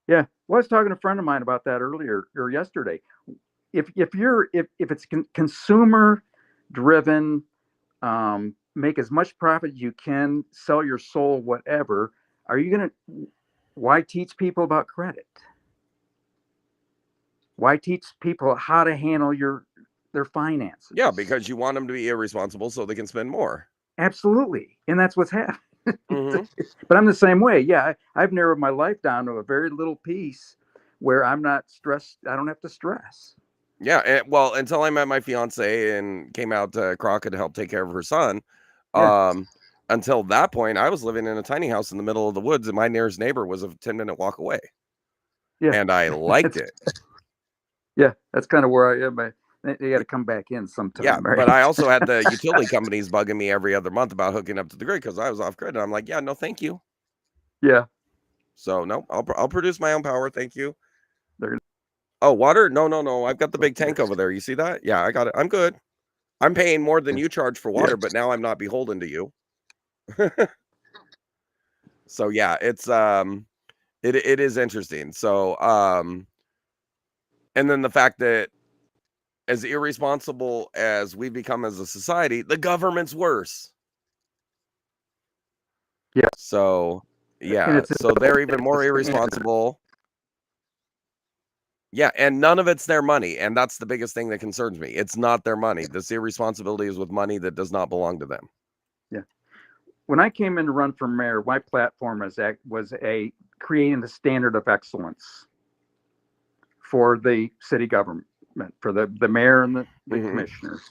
Yeah. Well, I was talking to a friend of mine about that earlier or yesterday. If it's consumer driven, make as much profit as you can, sell your soul, whatever. Why teach people about credit? Why teach people how to handle their finances? Yeah, because you want them to be irresponsible so they can spend more. Absolutely, and that's what's happening. Mm-hmm. But I'm the same way. Yeah, I've narrowed my life down to a very little piece where I'm not stressed. I don't have to stress. Yeah, well, until I met my fiance and came out to Crockett to help take care of her son. Yeah. Until that point, I was living in a tiny house in the middle of the woods, and my nearest neighbor was a 10-minute walk away. Yeah, and I liked it. Yeah, that's kind of where I am. They got to come back in sometime. Yeah, right? but I also had the utility companies bugging me every other month about hooking up to the grid because I was off grid. And I'm like, yeah, no, thank you. Yeah. So no, I'll produce my own power. Thank you. They're Oh, water? No. I've got the big tank over there. You see that? Yeah, I got it. I'm good. I'm paying more than you charge for water, but now I'm not beholden to you. So yeah, it's it is interesting. So and then the fact that as irresponsible as we've become as a society, the government's worse. Yeah. So yeah, so they're even more irresponsible. Yeah, and none of it's their money, and that's the biggest thing that concerns me. It's not their money. This irresponsibility is with money that does not belong to them. Yeah. When I came in to run for mayor, my platform was creating the standard of excellence for the city government, for the mayor and the commissioners.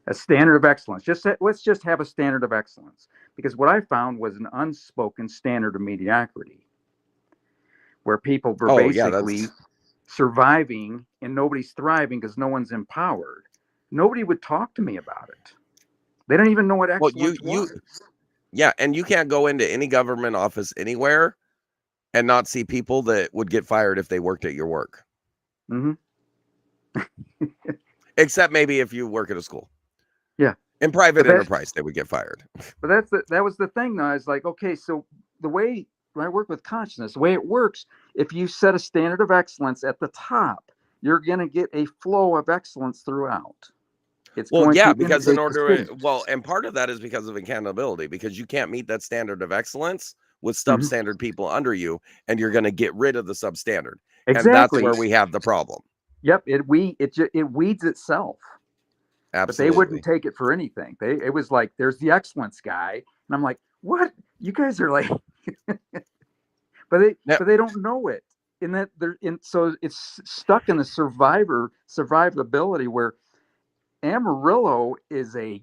A standard of excellence. Let's just have a standard of excellence, because what I found was an unspoken standard of mediocrity, where people were basically surviving and nobody's thriving because no one's empowered. Nobody would talk to me about it. They don't even know what excellence was. Yeah, and you can't go into any government office anywhere and not see people that would get fired if they worked at your work. Mm-hmm. Except maybe if you work at a school. Yeah. In private enterprise, they would get fired. But that was the thing, though. I was like, okay, so the way when I work with consciousness, the way it works, if you set a standard of excellence at the top, you're going to get a flow of excellence throughout. Because and part of that is because of accountability, because you can't meet that standard of excellence with substandard people under you, and you're going to get rid of the substandard. Exactly. And that's where we have the problem. Yep, it weeds itself. Absolutely. But they wouldn't take it for anything. It was like, there's the excellence guy, and I'm like, what? You guys are like, but they don't know it. So it's stuck in the survivability where Amarillo is a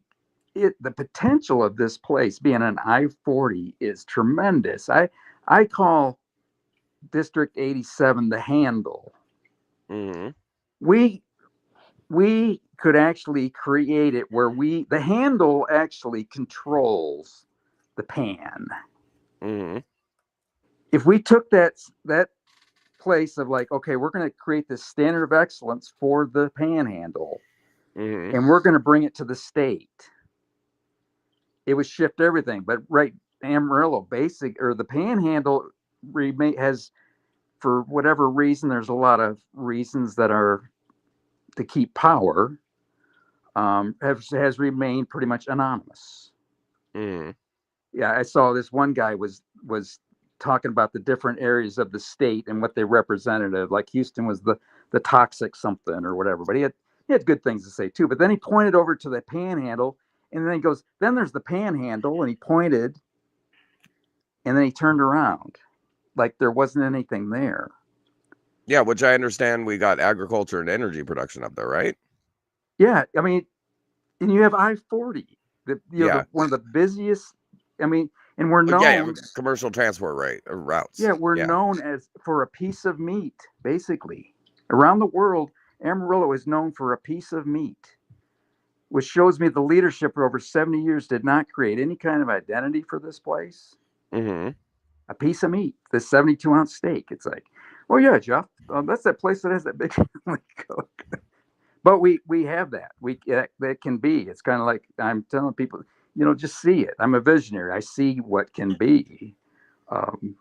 the potential of this place being an I-40 is tremendous. I call District 87 the handle. Mm-hmm. We we could actually create it where the handle actually controls the pan. Mm-hmm. If we took that place of like, okay, we're going to create this standard of excellence for the panhandle, Mm-hmm. and we're going to bring it to the state, it would shift everything. But right, Amarillo, basic or the panhandle has, for whatever reason, there's a lot of reasons that are to keep power, has remained pretty much anonymous. Mm-hmm. Yeah, I saw this one guy was talking about the different areas of the state and what they represented. Like Houston was the toxic something or whatever, but he had good things to say too. But then he pointed over to the panhandle, and then he goes, "Then there's the panhandle," and he pointed, and then he turned around, like there wasn't anything there. Yeah, which I understand we got agriculture and energy production up there, right? Yeah, I mean, and you have I-40, Yeah. one of the busiest. I mean, and we're Oh, yeah, known. commercial transport routes. Yeah, we're Yeah. known as for a piece of meat, basically. Around the world, Amarillo is known for a piece of meat, which shows me the leadership for over 70 years did not create any kind of identity for this place. Mm-hmm. A piece of meat, this 72-ounce steak. It's like, oh yeah, Jeff, that's that place that has that big cook. But we have that. That can be. It's kind of like I'm telling people, just see it. I'm a visionary. I see what can be. Um,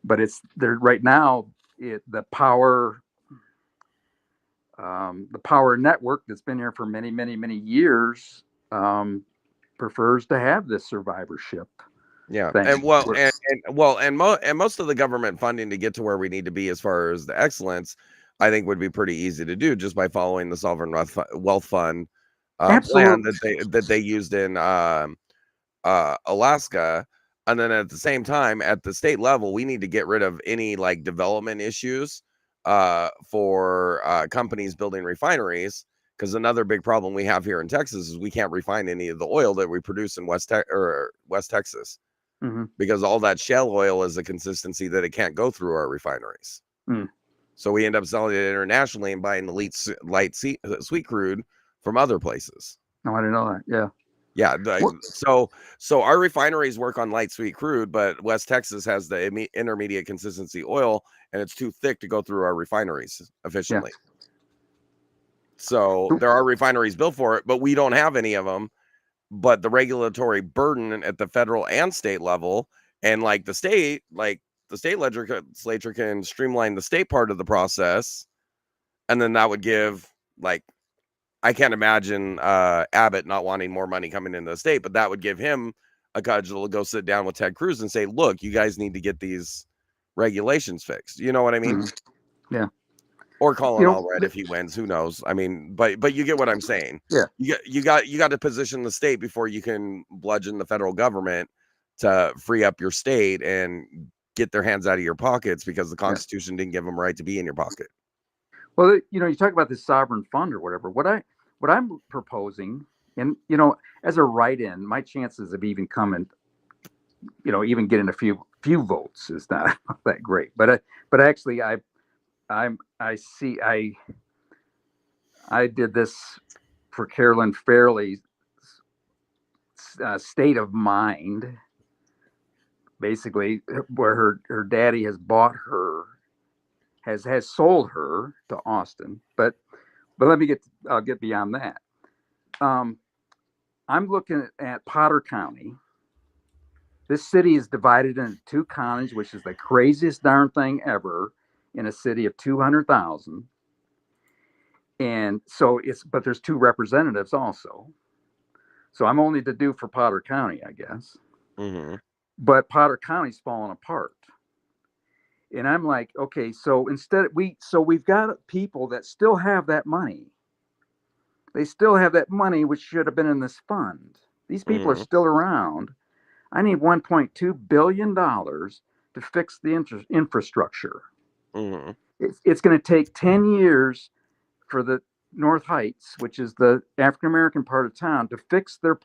but it's there right now. The power network that's been here for many, many, many years prefers to have this survivorship Yeah, thing. and most of the government funding to get to where we need to be as far as the excellence, I think would be pretty easy to do just by following the sovereign wealth fund plan Absolutely. that they used in Alaska, and then at the same time at the state level, we need to get rid of any like development issues for companies building refineries. Because another big problem we have here in Texas is we can't refine any of the oil that we produce in West Texas. Mm-hmm. Because all that shale oil is a consistency that it can't go through our refineries. Mm. So we end up selling it internationally and buying the sweet crude from other places. No, I didn't know that. Yeah. Yeah. So our refineries work on light sweet crude, but West Texas has the intermediate consistency oil, and it's too thick to go through our refineries efficiently. Yeah. So there are refineries built for it, but we don't have any of them. But the regulatory burden at the federal and state level, and like the state legislature can streamline the state part of the process, and then that would give, like, I can't imagine Abbott not wanting more money coming into the state, but that would give him a cudgel to go sit down with Ted Cruz and say, look, you guys need to get these regulations fixed. You know what I mean? Mm-hmm. Yeah. Or Colin Allred if he wins, who knows? I mean, but you get what I'm saying. Yeah. You got to position the state before you can bludgeon the federal government to free up your state and get their hands out of your pockets because the Constitution didn't give them right to be in your pocket. Well, you talk about this sovereign fund or whatever. What I'm proposing, and as a write-in, my chances of even coming, even getting a few votes is not that great. But actually, I did this for Carolyn Fairley's state of mind, basically, where her daddy has bought her, has sold her to Austin. But I'll get beyond that. I'm looking at Potter County. This city is divided into two counties, which is the craziest darn thing ever in a city of 200,000. And so but there's two representatives also. So I'm only to do for Potter County, I guess. Mm-hmm. But Potter County's falling apart. And I'm like, okay, so we've got people that still have that money. They still have that money, which should have been in this fund. These people are still around. I need $1.2 billion to fix the infrastructure. Mm-hmm. It's going to take 10 years for North Heights, which is the African American part of town, to fix their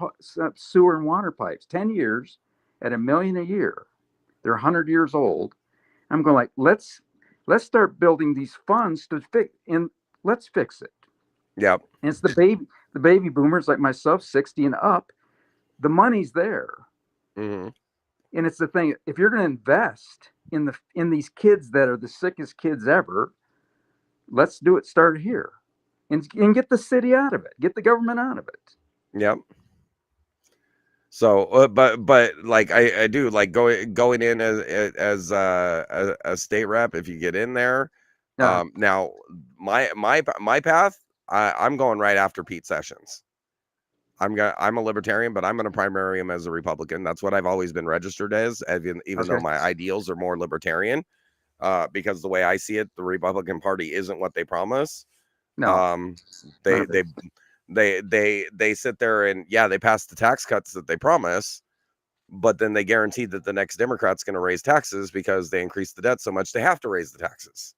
sewer and water pipes. 10 years at $1 million a year. They're 100 years old. I'm going like, let's start building these funds to fix, and let's fix it. Yep. And it's the baby boomers like myself, 60 and up. The money's there. Mm-hmm. And it's the thing, if you're going to invest in these kids that are the sickest kids ever, let's do it. Start here, and get the city out of it, get the government out of it. Yep. So, but like I do like going in as a state rep. If you get in there, now my path, I'm going right after Pete Sessions. I'm a libertarian, but I'm going to primary him as a Republican. That's what I've always been registered as, even though my ideals are more libertarian. Because the way I see it, the Republican Party isn't what they promise. No, they sit there and they pass the tax cuts that they promise, but then they guarantee that the next Democrat's going to raise taxes because they increase the debt so much they have to raise the taxes.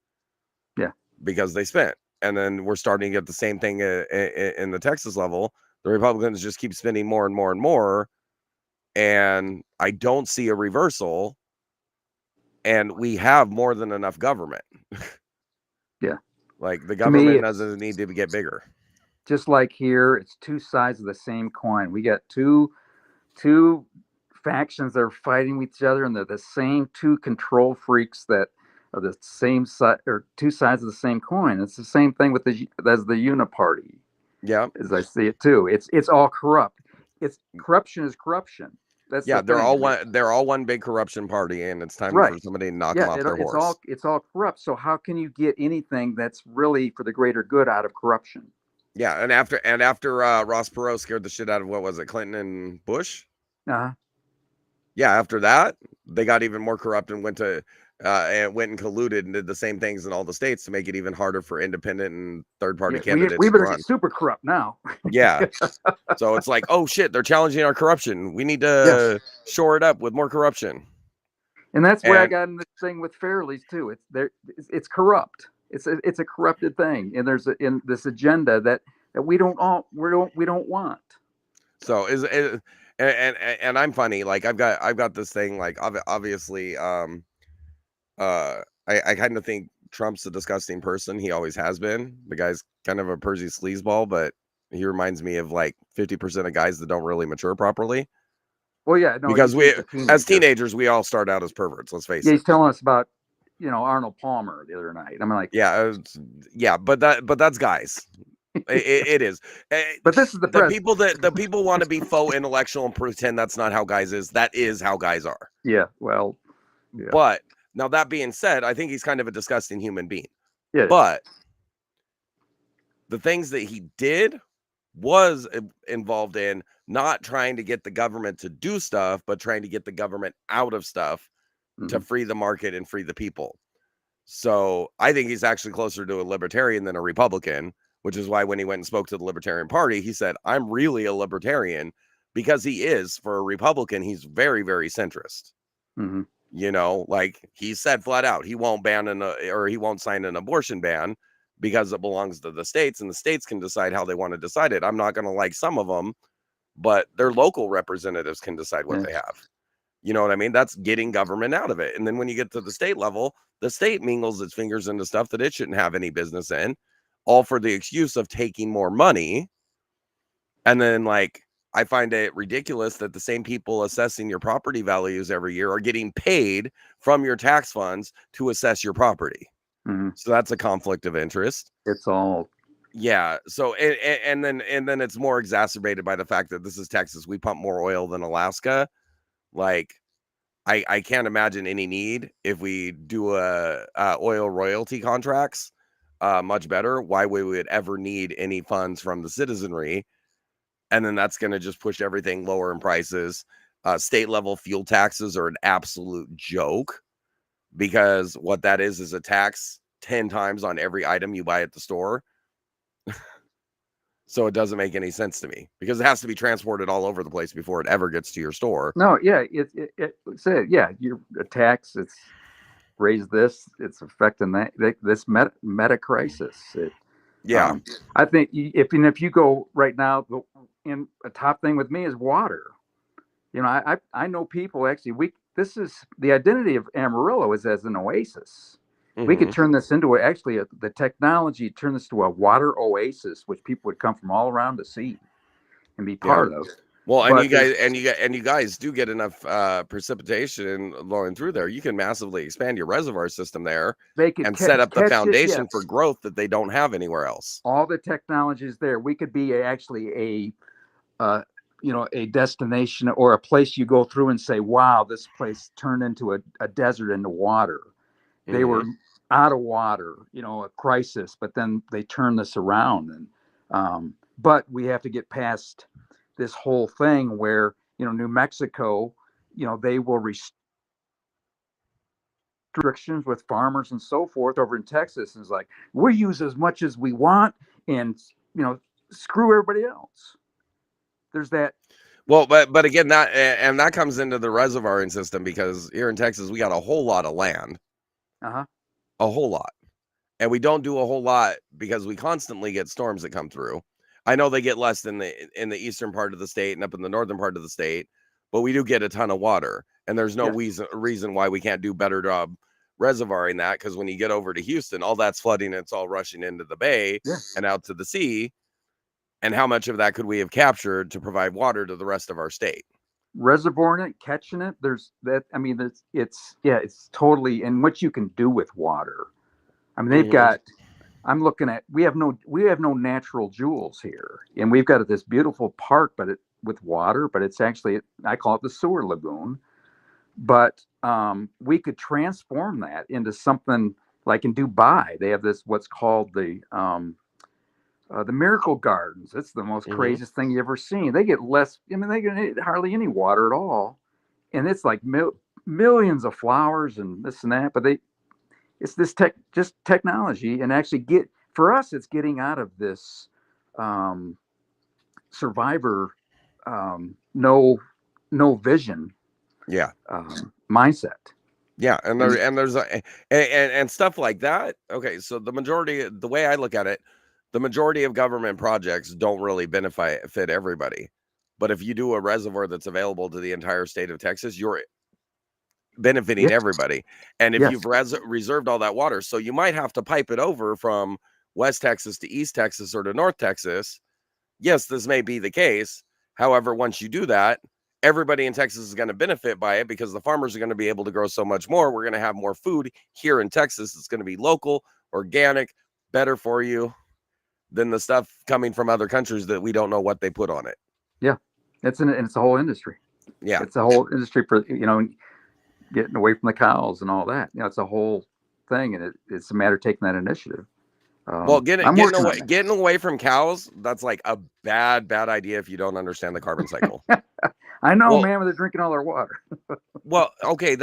Yeah, because they spent, and then we're starting to get the same thing in the Texas level. The Republicans just keep spending more and more and more, and I don't see a reversal. And we have more than enough government. Yeah, like the government doesn't need to get bigger. Just like here, it's two sides of the same coin. We got two factions that are fighting with each other, and they're the same two control freaks that are the same side, or two sides of the same coin. It's the same thing with the uniparty. Yeah, as I see it too. It's all corrupt. It's corruption is corruption. That's they're all one. They're all one big corruption party, and it's time for somebody to knock them off their horse. It's all corrupt. So how can you get anything that's really for the greater good out of corruption? Yeah, and after Ross Perot scared the shit out of what was it, Clinton and Bush? Uh-huh. Yeah, after that, they got even more corrupt and went and colluded and did the same things in all the states to make it even harder for independent and third-party candidates. We better get super corrupt now. Yeah. So it's like, oh shit, they're challenging our corruption. We need to shore it up with more corruption. And that's where I got in this thing with Fairleys too. It's corrupt. It's a corrupted thing, and there's in this agenda that we don't want. So and I'm funny. Like I've got this thing. Like obviously, I kind of think Trump's a disgusting person. He always has been. The guy's kind of a Percy sleazeball, but he reminds me of like 50% of guys that don't really mature properly. Well, yeah, no, because as teenagers, we all start out as perverts. Let's face it. He's telling us about Arnold Palmer the other night. I'm like, but that's guys. It is. But this is the people want to be faux intellectual and pretend that's not how guys is. That is how guys are. Yeah. Well. Yeah. But now that being said, I think he's kind of a disgusting human being. Yeah. But the things that he did was involved in not trying to get the government to do stuff, but trying to get the government out of stuff to free the market and free the people. So I think he's actually closer to a libertarian than a Republican, which is why when he went and spoke to the Libertarian Party, he said, I'm really a libertarian, because he is. For a Republican, he's very, very centrist. Mm-hmm. Like he said flat out, he won't he won't sign an abortion ban because it belongs to the states, and the states can decide how they want to decide it. I'm not going to like some of them, but their local representatives can decide what they have. You know what I mean? That's getting government out of it. And then when you get to the state level, the state mingles its fingers into stuff that it shouldn't have any business in, all for the excuse of taking more money. And then, like, I find it ridiculous that the same people assessing your property values every year are getting paid from your tax funds to assess your property. Mm-hmm. So that's a conflict of interest. It's all. Yeah. So, and then it's more exacerbated by the fact that this is Texas. We pump more oil than Alaska. Like, I can't imagine any need if we do oil royalty contracts much better. Why we would ever need any funds from the citizenry. And then that's going to just push everything lower in prices. State level fuel taxes are an absolute joke, because what that is a tax 10 times on every item you buy at the store. So it doesn't make any sense to me, because it has to be transported all over the place before it ever gets to your store. No, yeah, you're a tax. It's raised this. It's affecting this meta crisis. Yeah. I think if you go right now, in a top thing with me is water. I know people actually. This is the identity of Amarillo is as an oasis. We could Mhm. turn this into the technology turn this to a water oasis, which people would come from all around to see and be Yeah. part of. Well, and But you guys do get enough precipitation blowing through there. You can massively expand your reservoir system there they could and set up the catch it. foundation for Yes, growth that they don't have anywhere else. all the technology is there. We could be actually a destination or a place you go through and say, wow, this place turned into a desert into water. They were Mhm. out of water, a crisis, but then they turned this around. And but we have to get past this whole thing where, New Mexico, they will restrictions with farmers and so forth. Over in Texas, and it's like, we use as much as we want and, screw everybody else. There's that. Well, but again, that comes into the reservoiring system, because here in Texas we got a whole lot of land, Uh-huh. a whole lot, and we don't do a whole lot because we constantly get storms that come through. I know they get less in the eastern part of the state and up in the northern part of the state, but we do get a ton of water, and there's no Yes. reason why we can't do better job reservoiring that, because when you get over to Houston, all that's flooding, it's all rushing into the bay Yeah. and out to the sea. And how much of that could we have captured to provide water to the rest of our state? Reservoiring it, catching it. There's that. I mean, it's totally, and what you can do with water. I mean, they've Mhm. got. I'm looking at. We have no natural jewels here, and we've got this beautiful park, but with water, but it's actually, I call it the sewer lagoon. But we could transform that into something like in Dubai. They have this what's called the Miracle Gardens. It's the most Mhm. craziest thing you ever seen. They get less. I mean, they get hardly any water at all, and it's like millions of flowers and this and that. But it's this just technology, and actually for us, it's getting out of this um, survivor, no vision Yeah. mindset. Yeah, and And there's and stuff like that. Okay, so the way I look at it, the majority of government projects don't really fit everybody. But if you do a reservoir that's available to the entire state of Texas, you're benefiting yes, everybody. And if yes, you've reserved all that water, so you might have to pipe it over from West Texas to East Texas or to North Texas. Yes, this may be the case. However, once you do that, everybody in Texas is going to benefit by it, because the farmers are going to be able to grow so much more. We're going to have more food here in Texas. It's going to be local, organic, better for you than the stuff coming from other countries that we don't know what they put on it. yeah. It's a whole industry. Yeah. It's a whole industry for getting away from the cows and all that. It's a whole thing, and it's a matter of taking that initiative. Well, I'm working on getting away from cows, that's like a bad idea if you don't understand the carbon cycle. that. I know, Well, man, but they're drinking all their water. okay,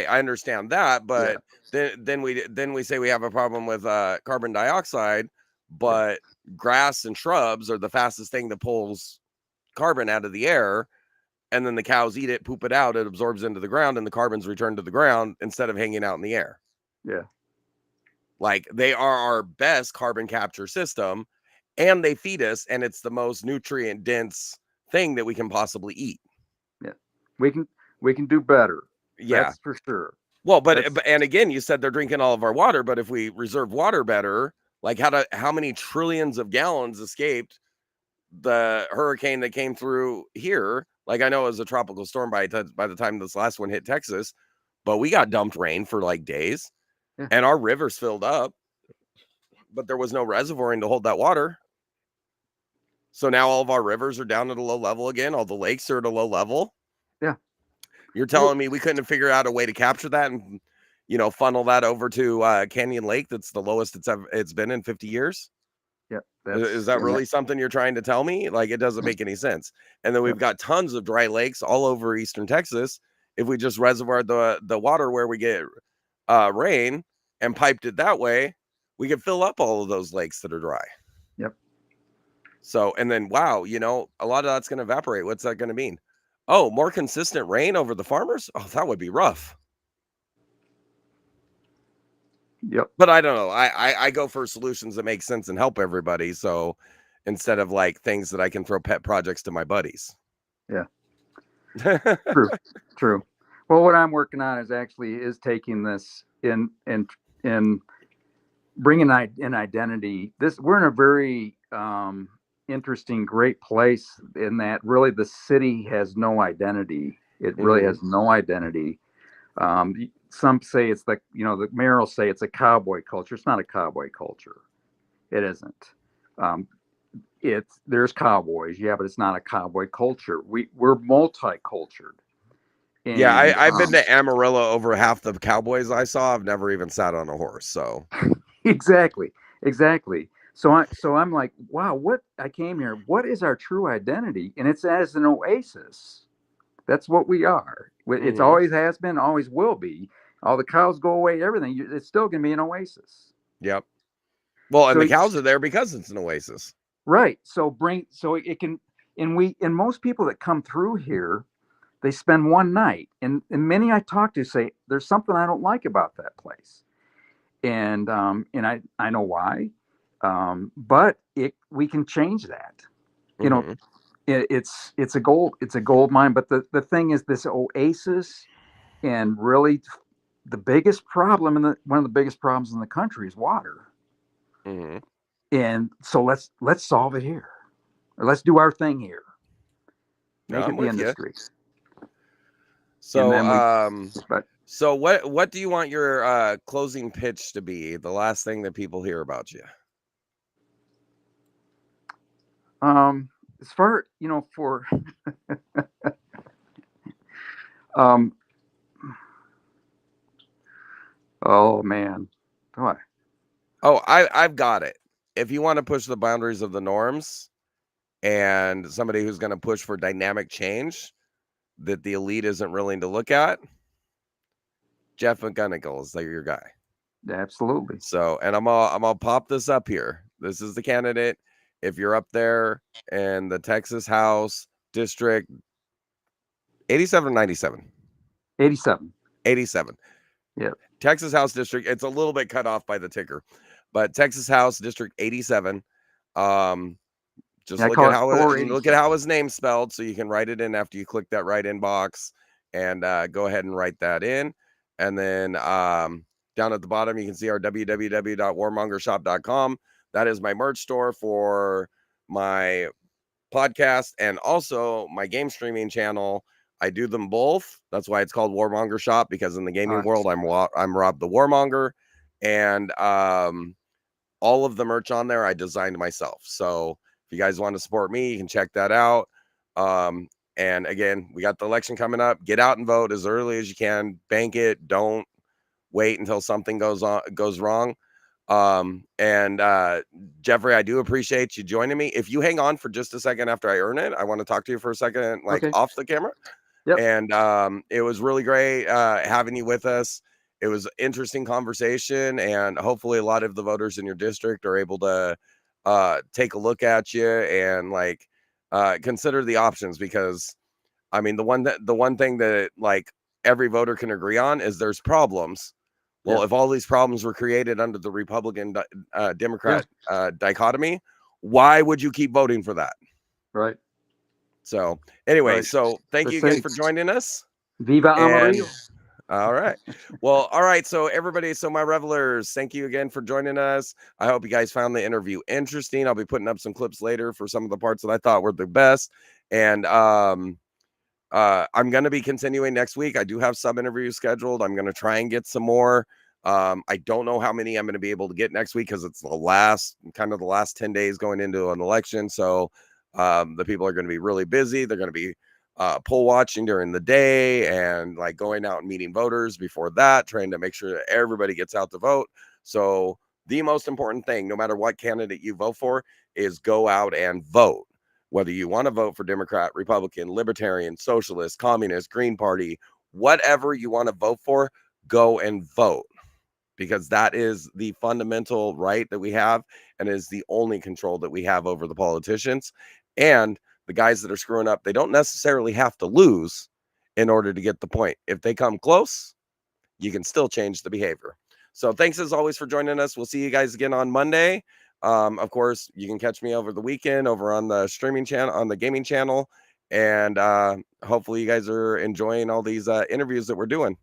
I understand that, Yeah, but then we say we have a problem with carbon dioxide, yeah, but grass and shrubs are the fastest thing that pulls carbon out of the air, and then the cows eat it, poop it out, it absorbs into the ground, and the carbon's returned to the ground instead of hanging out in the air. yeah. Like, they are our best carbon capture system, and they feed us, and it's the most nutrient dense thing that we can possibly eat. Yeah. We can do better. Yeah. That's for sure. Well, That's and again, you said they're drinking all of our water, but if we reserve water better, like how many trillions of gallons escaped the hurricane that came through here? Like, I know it was a tropical storm by the time this last one hit Texas, but we got dumped rain for like days, yeah. and our rivers filled up, but there was no reservoiring to hold that water. So now all of our rivers are down at a low level again. All the lakes are at a low level. Yeah. You're Well, telling me we couldn't have figured out a way to capture that and, funnel that over to Canyon Lake? That's the lowest it's been in 50 years. yeah. Is that And really something you're trying to tell me? Like, it doesn't make any sense. And then yeah, we've got tons of dry lakes all over eastern Texas. If we just reservoired the water where we get rain and piped it that way, we could fill up all of those lakes that are dry. yep. So, and then, wow, a lot of that's going to evaporate. What's that going to mean? Oh, more consistent rain over the farmers? Oh, that would be rough. Yep. But I don't know. I go for solutions that make sense and help everybody. So instead of like things that I can throw pet projects to my buddies. Yeah. True. True. Well, what I'm working on is taking this in bringing an identity. We're in a very interesting, great place in that really the city has no identity. It really has no identity. Some say it's like, the mayor will say it's a cowboy culture. It's not a cowboy culture. It isn't. Um, there's cowboys, yeah, but it's not a cowboy culture. We're multicultural, Yeah, and I've been to Amarillo. Over half the cowboys I saw, I've never even sat on a horse. So exactly, exactly. So I'm like, wow, what I came here. What is our true identity? And it's as an oasis. That's what we are. It's always has been, always will be. All the cows go away, everything. It's still gonna be an oasis. Yep. Well, and So the cows are there because it's an oasis. right. So it can, and most people that come through here, they spend one night, and many I talk to say there's something I don't like about that place, and I know why, but we can change that. You know, it's a gold mine, but the thing is this oasis, and really the biggest problem one of the biggest problems in the country is water, and so let's solve it here, or let's do our thing here, No, make I'm it the with you. industry. So, But so what do you want your closing pitch to be? The last thing that people hear about you. as far for um oh man, what? Oh, I've got it. If you want to push the boundaries of the norms and somebody who's going to push for dynamic change that the elite isn't willing to look at, Jeff McGunegle is your guy. Absolutely. So, and I'm gonna pop this up here. This is the candidate. If you're up there in the Texas House District 87 or 97? 87. 87. Yeah. Texas House District. It's a little bit cut off by the ticker, but Texas House District 87. Just I look call at it how Thor look at how his name's spelled, so you can write it in after you click that right in box, and go ahead and write that in. And then down at the bottom, you can see our www.warmongershop.com. That is my merch store for my podcast and also my game streaming channel. I do them both. That's why it's called Warmonger Shop, because in the gaming world, I'm Rob the Warmonger, and all of the merch on there I designed myself. So if you guys want to support me, you can check that out. And again, we got the election coming up. Get out and vote as early as you can. Bank it. Don't wait until something goes wrong. And Jeffrey, I do appreciate you joining me. If you hang on for just a second after I earn it, I want to talk to you for a second, like off the camera. Yep. And it was really great having you with us. It was an interesting conversation, and hopefully a lot of the voters in your district are able to take a look at you and consider the options, because I mean, the one thing that like every voter can agree on is there's problems. Well, if all these problems were created under the Republican Democrat dichotomy, why would you keep voting for that? Right. So anyway, Right. so thank you again for joining us. Viva Amarillo. All right. Well, all right. So everybody, so my revelers, thank you again for joining us. I hope you guys found the interview interesting. I'll be putting up some clips later for some of the parts that I thought were the best. And I'm going to be continuing next week. I do have some interviews scheduled. I'm going to try and get some more. I don't know how many I'm going to be able to get next week, because it's the last 10 days going into an election. So the people are going to be really busy. They're going to be poll watching during the day and like going out and meeting voters before that, trying to make sure that everybody gets out to vote. So the most important thing, no matter what candidate you vote for, is go out and vote. Whether you want to vote for Democrat, Republican, Libertarian, Socialist, Communist, Green Party, whatever you want to vote for, go and vote, because that is the fundamental right that we have, and is the only control that we have over the politicians. And the guys that are screwing up, they don't necessarily have to lose in order to get the point. If they come close, you can still change the behavior. So thanks as always for joining us. We'll see you guys again on Monday. Of course, you can catch me over the weekend over on the streaming channel, on the gaming channel. And hopefully you guys are enjoying all these interviews that we're doing.